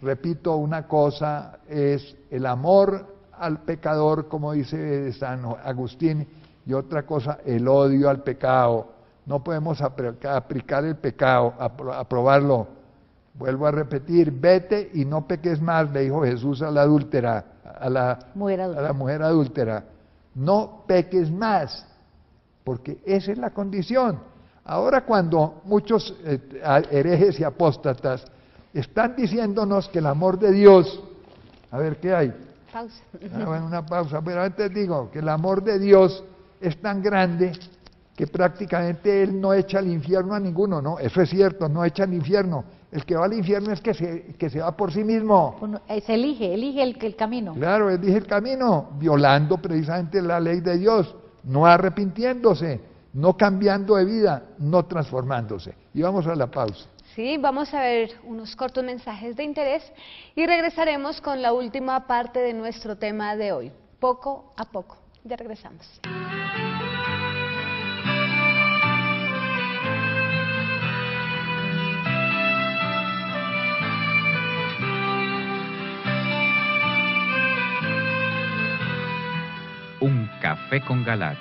Repito, una cosa es el amor al pecador, como dice San Agustín, y otra cosa, el odio al pecado. No podemos aplicar el pecado, aprobarlo. Vuelvo a repetir, vete y no peques más, le dijo Jesús a la adúltera, a la mujer adúltera. No peques más, porque esa es la condición. Ahora cuando muchos herejes y apóstatas están diciéndonos que el amor de Dios, a ver, ¿qué hay? Pausa. Bueno, una pausa, pero antes digo que el amor de Dios es tan grande que prácticamente Él no echa al infierno a ninguno, ¿no? Eso es cierto, no echa al infierno. El que va al infierno es que se va por sí mismo. Bueno, se elige el camino. Claro, elige el camino, violando precisamente la ley de Dios, no arrepintiéndose, no cambiando de vida, no transformándose. Y vamos a la pausa. Sí, vamos a ver unos cortos mensajes de interés y regresaremos con la última parte de nuestro tema de hoy, poco a poco. Ya regresamos. Un café con Galat.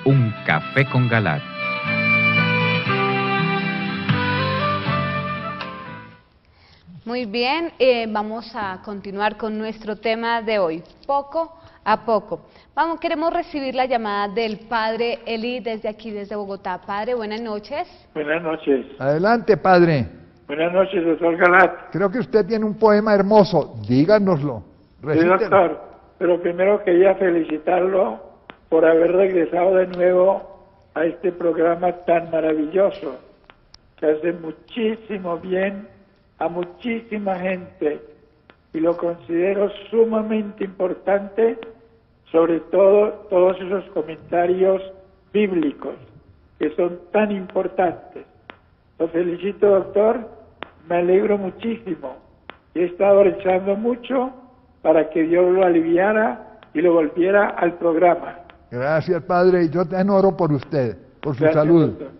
Un café con Galat. Muy bien, vamos a continuar con nuestro tema de hoy, poco a poco. Queremos recibir la llamada del padre Eli desde aquí, desde Bogotá. Padre, buenas noches. Buenas noches. Adelante, padre. Buenas noches, doctor Galat. Creo que usted tiene un poema hermoso, díganoslo. Sí, doctor, pero primero quería felicitarlo por haber regresado de nuevo a este programa tan maravilloso, que hace muchísimo bien a muchísima gente, y lo considero sumamente importante, sobre todo todos esos comentarios bíblicos que son tan importantes. Lo felicito, doctor, me alegro muchísimo. He estado rezando mucho para que Dios lo aliviara y lo volviera al programa. Gracias, padre, y yo te oro por usted, por su Gracias, salud. doctor.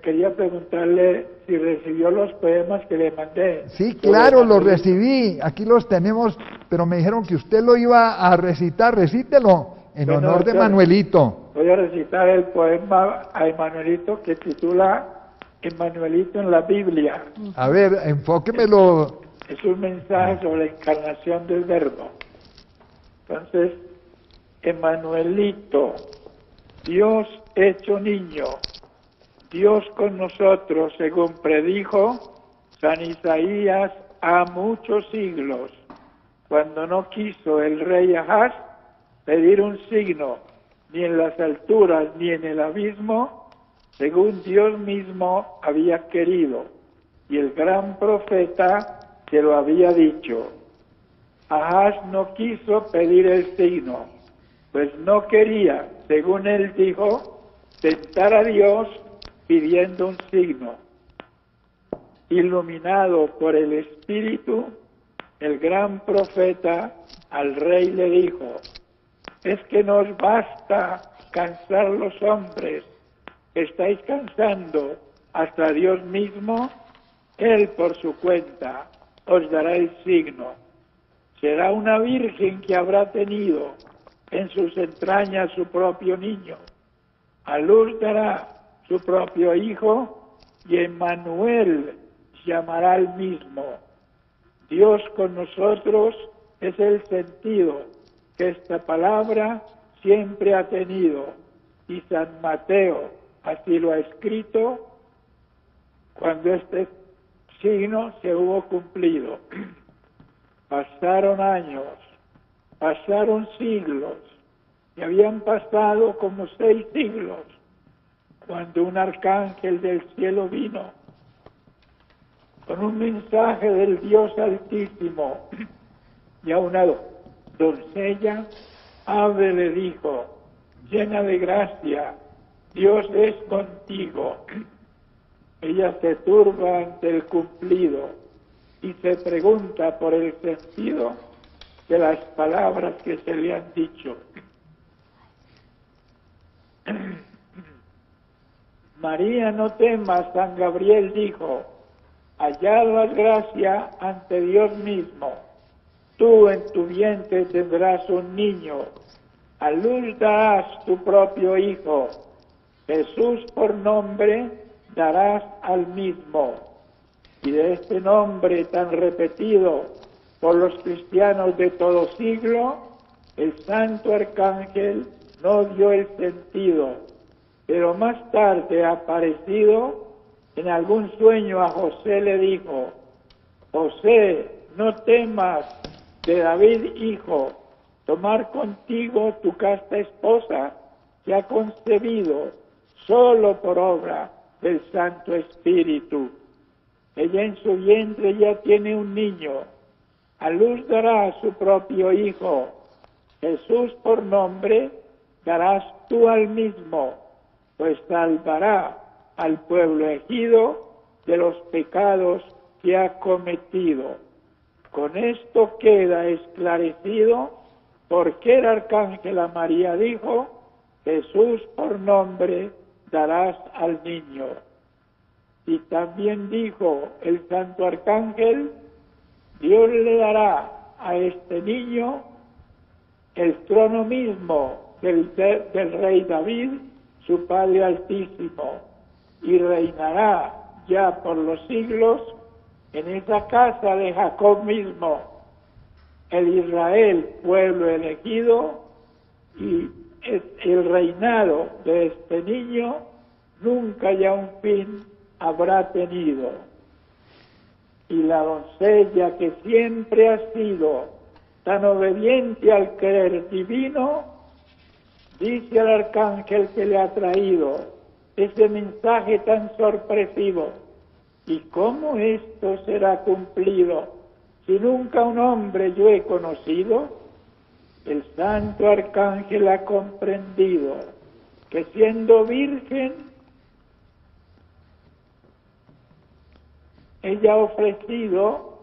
Quería preguntarle si recibió los poemas que le mandé. Sí, claro, los recibí, aquí los tenemos, pero me dijeron que usted lo iba a recitar, recítelo, en honor de Manuelito. Voy a recitar el poema a Emanuelito que titula Emanuelito en la Biblia. A ver, enfóquemelo. Es un mensaje sobre la encarnación del Verbo. Entonces, Emanuelito, Dios hecho niño, Dios con nosotros, según predijo San Isaías ha muchos siglos, cuando no quiso el rey Ahaz pedir un signo, ni en las alturas ni en el abismo, según Dios mismo había querido, y el gran profeta se lo había dicho. Ahaz no quiso pedir el signo, pues no quería, según él dijo, tentar a Dios pidiendo un signo. Iluminado por el Espíritu, el gran profeta al rey le dijo: es que nos basta cansar los hombres, estáis cansando hasta Dios mismo. Él por su cuenta os dará el signo. Será una virgen que habrá tenido, en sus entrañas su propio niño. A luz dará su propio hijo, y Emmanuel llamará al mismo. Dios con nosotros es el sentido que esta palabra siempre ha tenido, y San Mateo así lo ha escrito cuando este signo se hubo cumplido. Pasaron años, pasaron siglos, y habían pasado como 6 siglos, cuando un arcángel del cielo vino con un mensaje del Dios Altísimo, y a una doncella, ave, le dijo, llena de gracia, Dios es contigo. Ella se turba ante el cumplido y se pregunta por el sentido de las palabras que se le han dicho. María, no temas, San Gabriel dijo, hallarás gracia ante Dios mismo. Tú en tu vientre tendrás un niño, a luz darás tu propio hijo, Jesús por nombre darás al mismo. Y de este nombre tan repetido por los cristianos de todo siglo, el santo arcángel no dio el sentido, pero más tarde aparecido en algún sueño a José le dijo, José, no temas de David hijo, tomar contigo tu casta esposa que ha concebido solo por obra del Santo Espíritu. Ella en su vientre ya tiene un niño, a luz dará a su propio hijo, Jesús por nombre darás tú al mismo, pues salvará al pueblo elegido de los pecados que ha cometido. Con esto queda esclarecido por qué el arcángel a María dijo, Jesús por nombre darás al niño. Y también dijo el santo arcángel, Dios le dará a este niño el trono mismo del rey David, su Padre Altísimo, y reinará ya por los siglos en esa casa de Jacob mismo, el Israel, pueblo elegido, y el reinado de este niño nunca ya un fin habrá tenido. Y la doncella que siempre ha sido tan obediente al querer divino, dice al arcángel que le ha traído ese mensaje tan sorpresivo. ¿Y cómo esto será cumplido si nunca un hombre yo he conocido? El santo arcángel ha comprendido que siendo virgen, ella ha ofrecido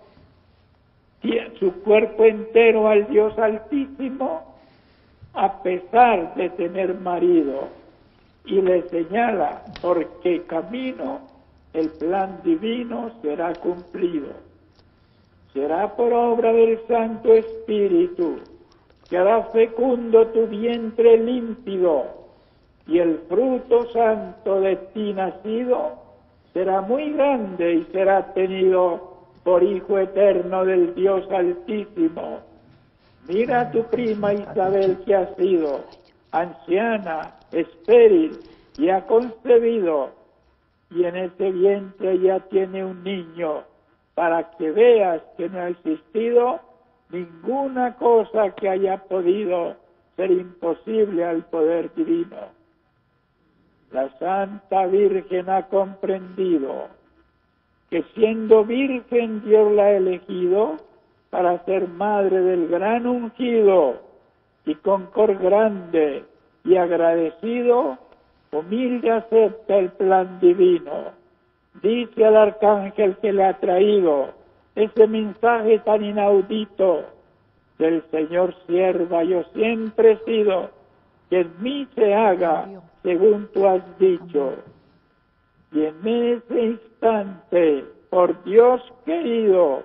su cuerpo entero al Dios Altísimo a pesar de tener marido, y le señala por qué camino el plan divino será cumplido. Será por obra del Santo Espíritu que hará fecundo tu vientre límpido, y el fruto santo de ti nacido será muy grande y será tenido por Hijo eterno del Dios Altísimo. Mira a tu prima Isabel, que ha sido anciana, estéril, y ha concebido, y en ese vientre ya tiene un niño, para que veas que no ha existido ninguna cosa que haya podido ser imposible al poder divino. La Santa Virgen ha comprendido que siendo virgen Dios la ha elegido para ser madre del gran ungido, y con cor grande y agradecido, humilde acepta el plan divino. Dice al arcángel que le ha traído ese mensaje tan inaudito: del Señor sierva yo siempre he sido, que en mí se haga según tú has dicho. Y en ese instante, por Dios querido,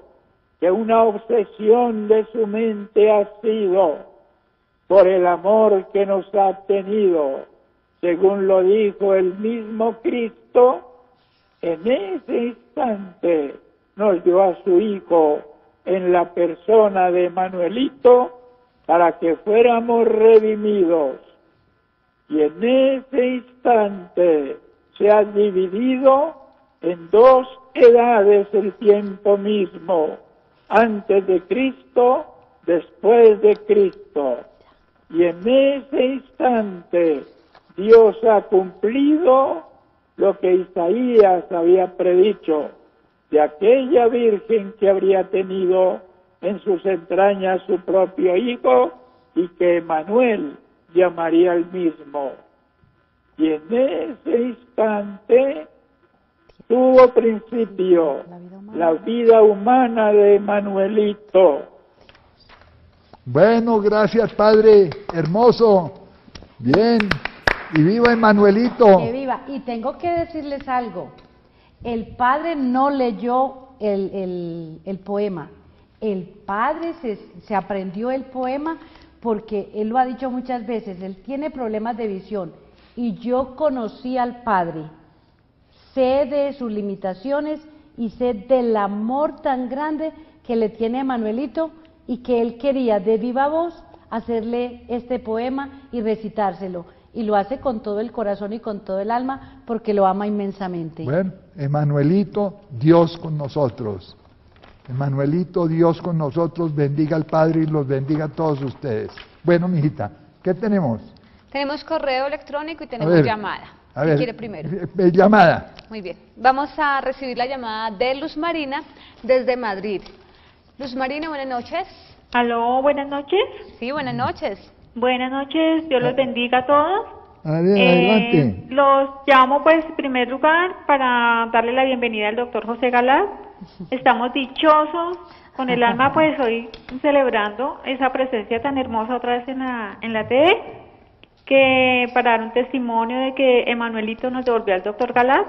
que una obsesión de su mente ha sido, por el amor que nos ha tenido, según lo dijo el mismo Cristo, en ese instante nos dio a su Hijo en la persona de Manuelito para que fuéramos redimidos. Y en ese instante se ha dividido en dos edades el tiempo mismo, antes de Cristo, después de Cristo. Y en ese instante Dios ha cumplido lo que Isaías había predicho de aquella virgen que habría tenido en sus entrañas su propio hijo y que Emmanuel llamaría el mismo. Y en ese instante tuvo principio la vida humana de Manuelito. Bueno, gracias Padre, hermoso. Bien, y viva Emmanuelito. Que viva. Y tengo que decirles algo. El padre no leyó el poema. El padre se aprendió el poema porque él lo ha dicho muchas veces, él tiene problemas de visión. Y yo conocí al padre, sé de sus limitaciones y sé del amor tan grande que le tiene a Manuelito y que él quería de viva voz hacerle este poema y recitárselo. Y lo hace con todo el corazón y con todo el alma porque lo ama inmensamente. Bueno, Emmanuelito, Dios con nosotros. Emmanuelito, Dios con nosotros, bendiga al Padre y los bendiga a todos ustedes. Bueno, mijita, ¿qué tenemos? Tenemos correo electrónico y tenemos llamada. A ver, quiere primero? Llamada. Muy bien. Vamos a recibir la llamada de Luz Marina desde Madrid. Luz Marina, buenas noches. Aló, buenas noches. Sí, buenas noches. Buenas noches, Dios los bendiga a todos. Adelante. Los llamo pues en primer lugar para darle la bienvenida al doctor José Galaz. Estamos dichosos, con el alma pues hoy celebrando esa presencia tan hermosa otra vez en la TV, que para dar un testimonio de que Emmanuelito nos devolvió al doctor Galaz.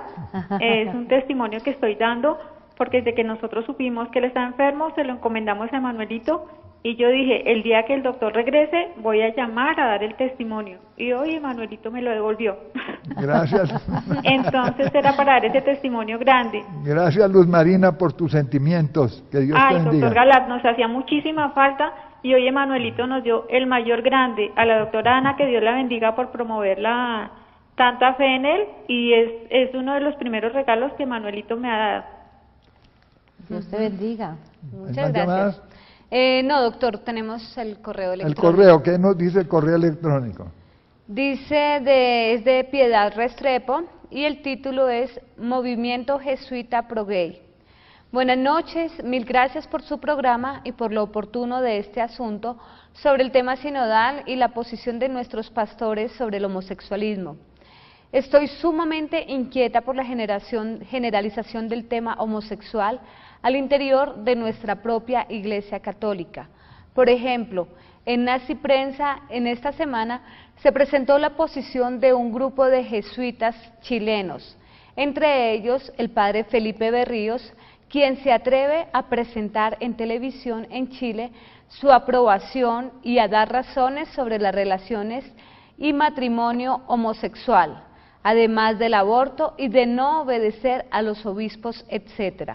Es un testimonio que estoy dando porque desde que nosotros supimos que él está enfermo se lo encomendamos a Emmanuelito. Y yo dije, el día que el doctor regrese, voy a llamar a dar el testimonio. Y hoy Emmanuelito me lo devolvió. Gracias. Entonces era para dar ese testimonio grande. Gracias, Luz Marina, por tus sentimientos. Que Dios te bendiga. Doctor Galaz, nos hacía muchísima falta y hoy Emmanuelito nos dio el mayor grande. A la doctora Ana, que Dios la bendiga por promover tanta fe en él. Y es uno de los primeros regalos que Emmanuelito me ha dado. Dios te bendiga. Muchas gracias. No, doctor, tenemos el correo electrónico. El correo, ¿qué nos dice el correo electrónico? Dice, es de Piedad Restrepo y el título es Movimiento Jesuita Pro Gay. Buenas noches, mil gracias por su programa y por lo oportuno de este asunto sobre el tema sinodal y la posición de nuestros pastores sobre el homosexualismo. Estoy sumamente inquieta por la generalización del tema homosexual al interior de nuestra propia Iglesia Católica. Por ejemplo, en Nazi Prensa, en esta semana, se presentó la posición de un grupo de jesuitas chilenos, entre ellos el padre Felipe Berríos, quien se atreve a presentar en televisión en Chile su aprobación y a dar razones sobre las relaciones y matrimonio homosexual, además del aborto y de no obedecer a los obispos, etc.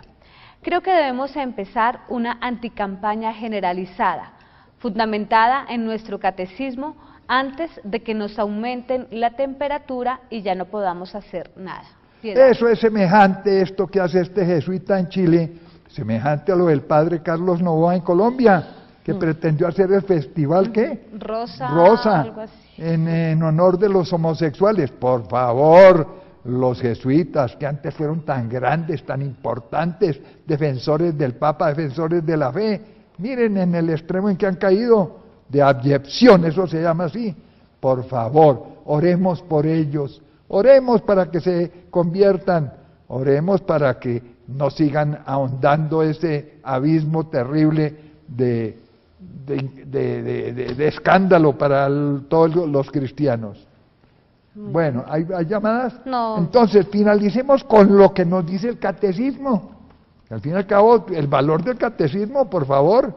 Creo que debemos empezar una anticampaña generalizada, fundamentada en nuestro catecismo, antes de que nos aumenten la temperatura y ya no podamos hacer nada. Piedad. Eso es semejante, esto que hace este jesuita en Chile, semejante a lo del padre Carlos Novoa en Colombia, que pretendió hacer el festival, ¿qué? Rosa, algo así. En honor de los homosexuales. Por favor, los jesuitas, que antes fueron tan grandes, tan importantes, defensores del Papa, defensores de la fe, miren en el extremo en que han caído, de abyección, eso se llama así. Por favor, oremos por ellos, oremos para que se conviertan, oremos para que no sigan ahondando ese abismo terrible de escándalo para todos los cristianos. Bueno, ¿hay llamadas? No. Entonces, finalicemos con lo que nos dice el catecismo. Al fin y al cabo, el valor del catecismo, por favor.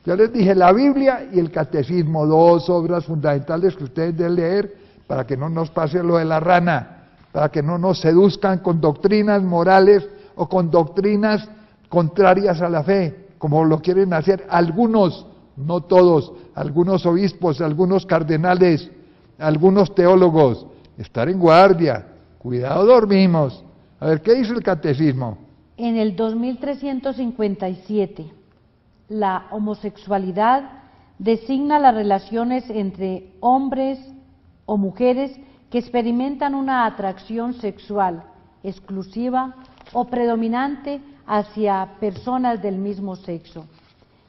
Yo les dije la Biblia y el Catecismo, dos obras fundamentales que ustedes deben leer para que no nos pase lo de la rana, para que no nos seduzcan con doctrinas morales o con doctrinas contrarias a la fe, como lo quieren hacer algunos, no todos, algunos obispos, algunos cardenales, algunos teólogos. Estar en guardia, cuidado, dormimos. A ver, ¿qué dice el Catecismo? En el 2357, la homosexualidad designa las relaciones entre hombres o mujeres que experimentan una atracción sexual exclusiva o predominante hacia personas del mismo sexo.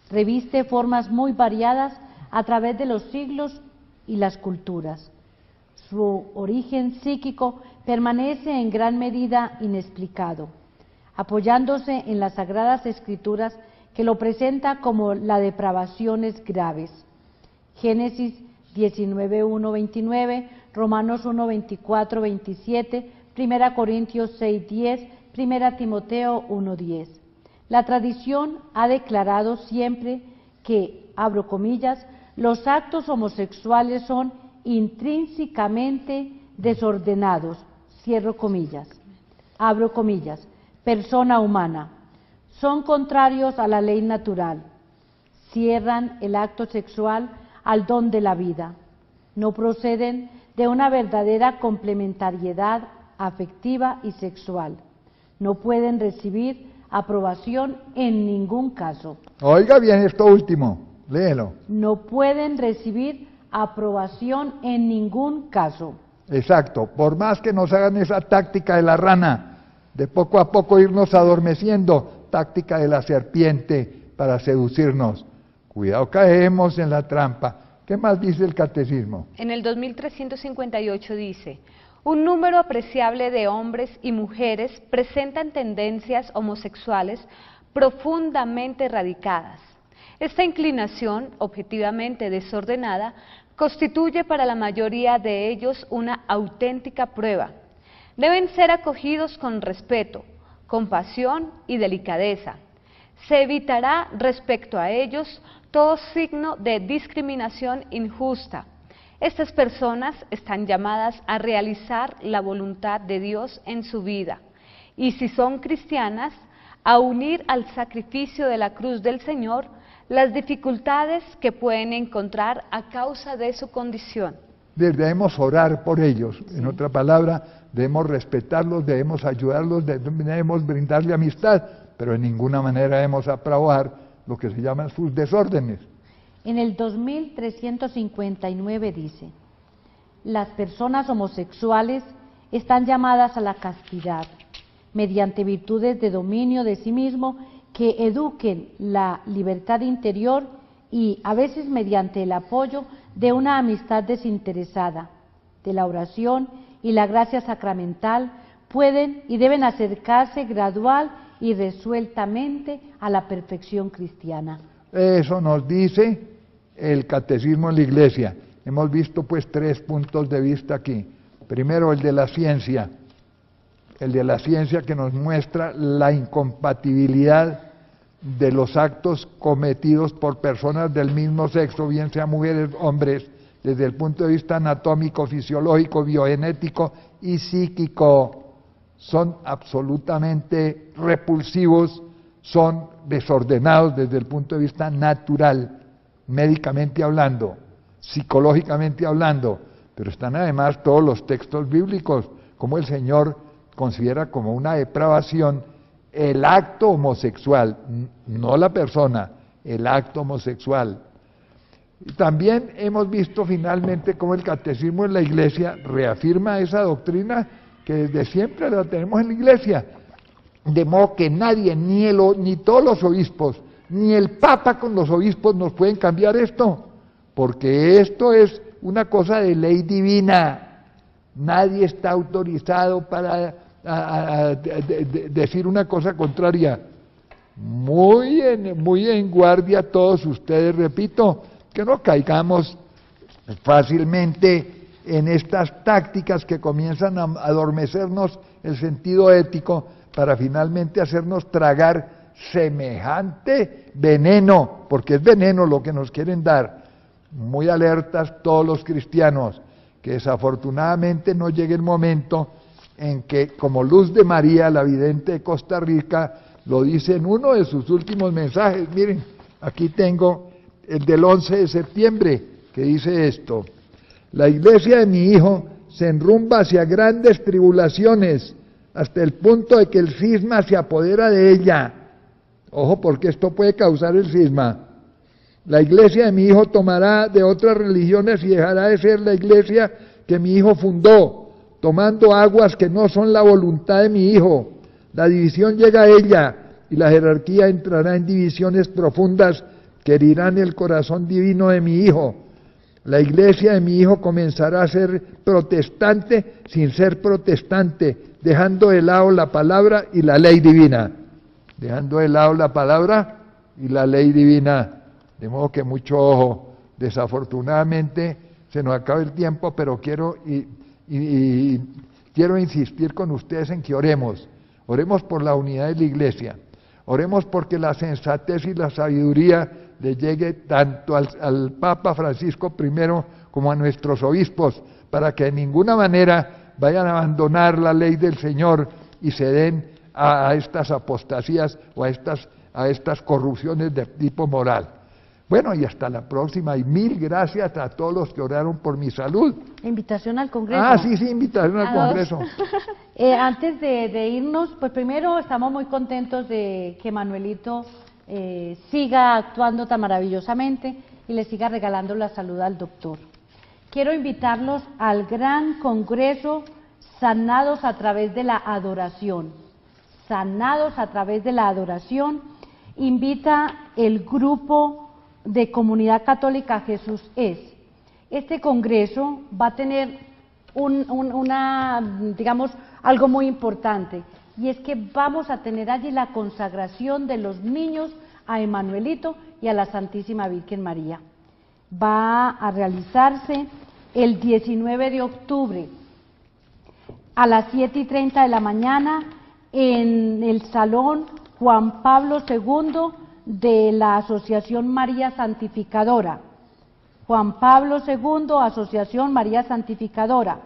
Reviste formas muy variadas a través de los siglos y las culturas. Su origen psíquico permanece en gran medida inexplicado, apoyándose en las Sagradas Escrituras que lo presenta como la depravaciones graves. Génesis 19:1-29, Romanos 1:24-27, 1 Corintios 6:10, 1 Timoteo 1:10. La tradición ha declarado siempre que, abro comillas, los actos homosexuales son intrínsecamente desordenados, cierro comillas, abro comillas, persona humana, son contrarios a la ley natural, cierran el acto sexual al don de la vida, no proceden de una verdadera complementariedad afectiva y sexual, no pueden recibir aprobación en ningún caso. Oiga bien esto último, léelo. No pueden recibir aprobación en ningún caso. Exacto, por más que nos hagan esa táctica de la rana, de poco a poco irnos adormeciendo, táctica de la serpiente para seducirnos. Cuidado, caemos en la trampa. ¿Qué más dice el Catecismo? En el 2358 dice: un número apreciable de hombres y mujeres presentan tendencias homosexuales profundamente radicadas. Esta inclinación, objetivamente desordenada, constituye para la mayoría de ellos una auténtica prueba. Deben ser acogidos con respeto, compasión y delicadeza. Se evitará respecto a ellos todo signo de discriminación injusta. Estas personas están llamadas a realizar la voluntad de Dios en su vida y, si son cristianas, a unir al sacrificio de la cruz del Señor las dificultades que pueden encontrar a causa de su condición. Debemos orar por ellos, sí. En otra palabra, debemos respetarlos, debemos ayudarlos, debemos brindarle amistad, pero en ninguna manera debemos aprobar lo que se llaman sus desórdenes. En el 2359 dice: las personas homosexuales están llamadas a la castidad, mediante virtudes de dominio de sí mismo que eduquen la libertad interior y a veces mediante el apoyo de una amistad desinteresada, de la oración y la gracia sacramental, pueden y deben acercarse gradual y resueltamente a la perfección cristiana. Eso nos dice el Catecismo en la Iglesia. Hemos visto pues 3 puntos de vista aquí. Primero, el de la ciencia que nos muestra la incompatibilidad de los actos cometidos por personas del mismo sexo, bien sean mujeres o hombres, desde el punto de vista anatómico, fisiológico, biogenético y psíquico. Son absolutamente repulsivos, son desordenados desde el punto de vista natural, médicamente hablando, psicológicamente hablando, pero están además todos los textos bíblicos, como el Señor considera como una depravación el acto homosexual, no la persona, el acto homosexual. Y también hemos visto finalmente cómo el Catecismo en la Iglesia reafirma esa doctrina que desde siempre la tenemos en la Iglesia, de modo que nadie, ni todos los obispos, ni el Papa con los obispos nos pueden cambiar esto, porque esto es una cosa de ley divina. Nadie está autorizado para decir una cosa contraria. Muy en guardia todos ustedes, repito, que no caigamos fácilmente en estas tácticas que comienzan a adormecernos el sentido ético para finalmente hacernos tragar semejante veneno, porque es veneno lo que nos quieren dar. Muy alertas todos los cristianos, que desafortunadamente no llegue el momento en que, como Luz de María, la vidente de Costa Rica, lo dice en uno de sus últimos mensajes. Miren, aquí tengo el del 11 de septiembre, que dice esto: la iglesia de mi hijo se enrumba hacia grandes tribulaciones, hasta el punto de que el cisma se apodera de ella. Ojo, porque esto puede causar el cisma. La iglesia de mi hijo tomará de otras religiones y dejará de ser la iglesia que mi hijo fundó, tomando aguas que no son la voluntad de mi hijo. La división llega a ella y la jerarquía entrará en divisiones profundas que herirán el corazón divino de mi hijo. La iglesia de mi hijo comenzará a ser protestante sin ser protestante, dejando de lado la palabra y la ley divina. Dejando de lado la palabra y la ley divina. De modo que mucho ojo. Desafortunadamente se nos acaba el tiempo, pero quiero insistir con ustedes en que oremos. Oremos por la unidad de la iglesia. Oremos porque la sensatez y la sabiduría le llegue tanto al Papa Francisco I como a nuestros obispos, para que de ninguna manera vayan a abandonar la ley del Señor y se den a estas apostasías o a estas corrupciones de tipo moral. Bueno, y hasta la próxima, y mil gracias a todos los que oraron por mi salud. Invitación al Congreso. Ah, sí, invitación al Congreso. Antes de irnos, pues primero estamos muy contentos de que Manuelito siga actuando tan maravillosamente y le siga regalando la salud al doctor. Quiero invitarlos al gran Congreso Sanados a través de la adoración. Sanados a través de la adoración. Invita el grupo de Comunidad Católica Jesús es. Este congreso va a tener digamos, algo muy importante, y es que vamos a tener allí la consagración de los niños a Emanuelito y a la Santísima Virgen María. Va a realizarse el 19 de octubre a las 7:30 de la mañana en el Salón Juan Pablo II de la Asociación María Santificadora. Juan Pablo II, Asociación María Santificadora.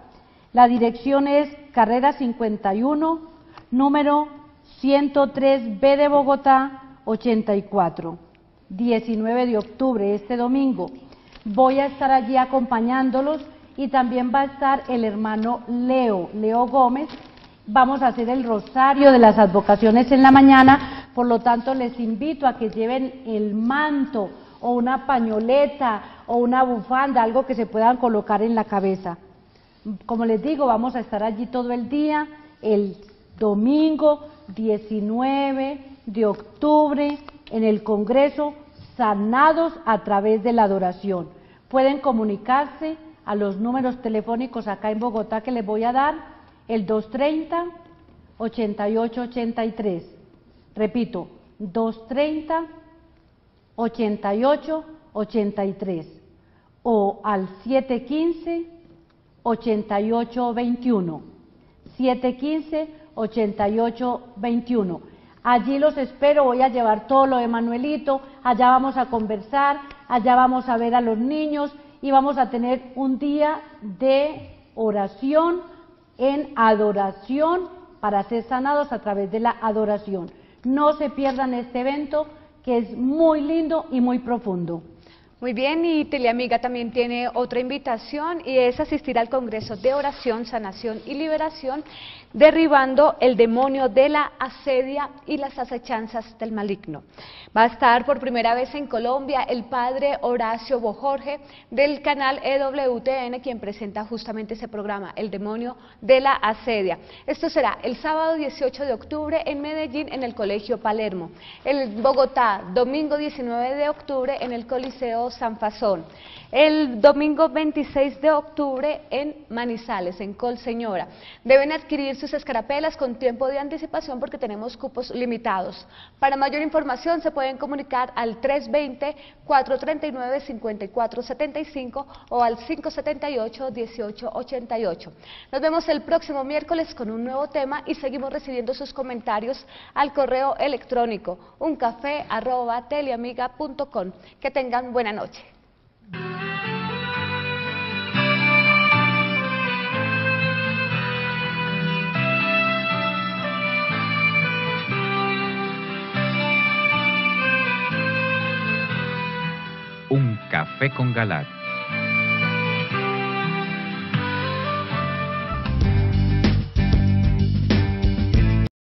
La dirección es Carrera 51, número 103B de Bogotá, 84. 19 de octubre, este domingo. Voy a estar allí acompañándolos y también va a estar el hermano Leo Gómez. Vamos a hacer el rosario de las advocaciones en la mañana, por lo tanto les invito a que lleven el manto o una pañoleta o una bufanda, algo que se puedan colocar en la cabeza. Como les digo, vamos a estar allí todo el día, el domingo 19 de octubre en el Congreso Sanados a través de la adoración. Pueden comunicarse a los números telefónicos acá en Bogotá que les voy a dar, el 230-8883. Repito, 230-8883 o al 715-8821. 715-8821. Allí los espero, voy a llevar todo lo de Manuelito, allá vamos a conversar, allá vamos a ver a los niños y vamos a tener un día de oración en adoración para ser sanados a través de la adoración. No se pierdan este evento que es muy lindo y muy profundo. Muy bien, y Teleamiga también tiene otra invitación y es asistir al Congreso de Oración, Sanación y Liberación, derribando el demonio de la asedia y las acechanzas del maligno. Va a estar por primera vez en Colombia el padre Horacio Bojorge del canal EWTN, quien presenta justamente ese programa, El demonio de la asedia. Esto será el sábado 18 de octubre en Medellín, en el Colegio Palermo. En Bogotá, domingo 19 de octubre en el Coliseo Nuevo Sanfazón. El domingo 26 de octubre en Manizales, en Colseñora. Deben adquirir sus escarapelas con tiempo de anticipación porque tenemos cupos limitados. Para mayor información se pueden comunicar al 320-439-5475 o al 578-1888. Nos vemos el próximo miércoles con un nuevo tema y seguimos recibiendo sus comentarios al correo electrónico uncafé@teleamiga.com. Que tengan buena noche. Un café con Galat.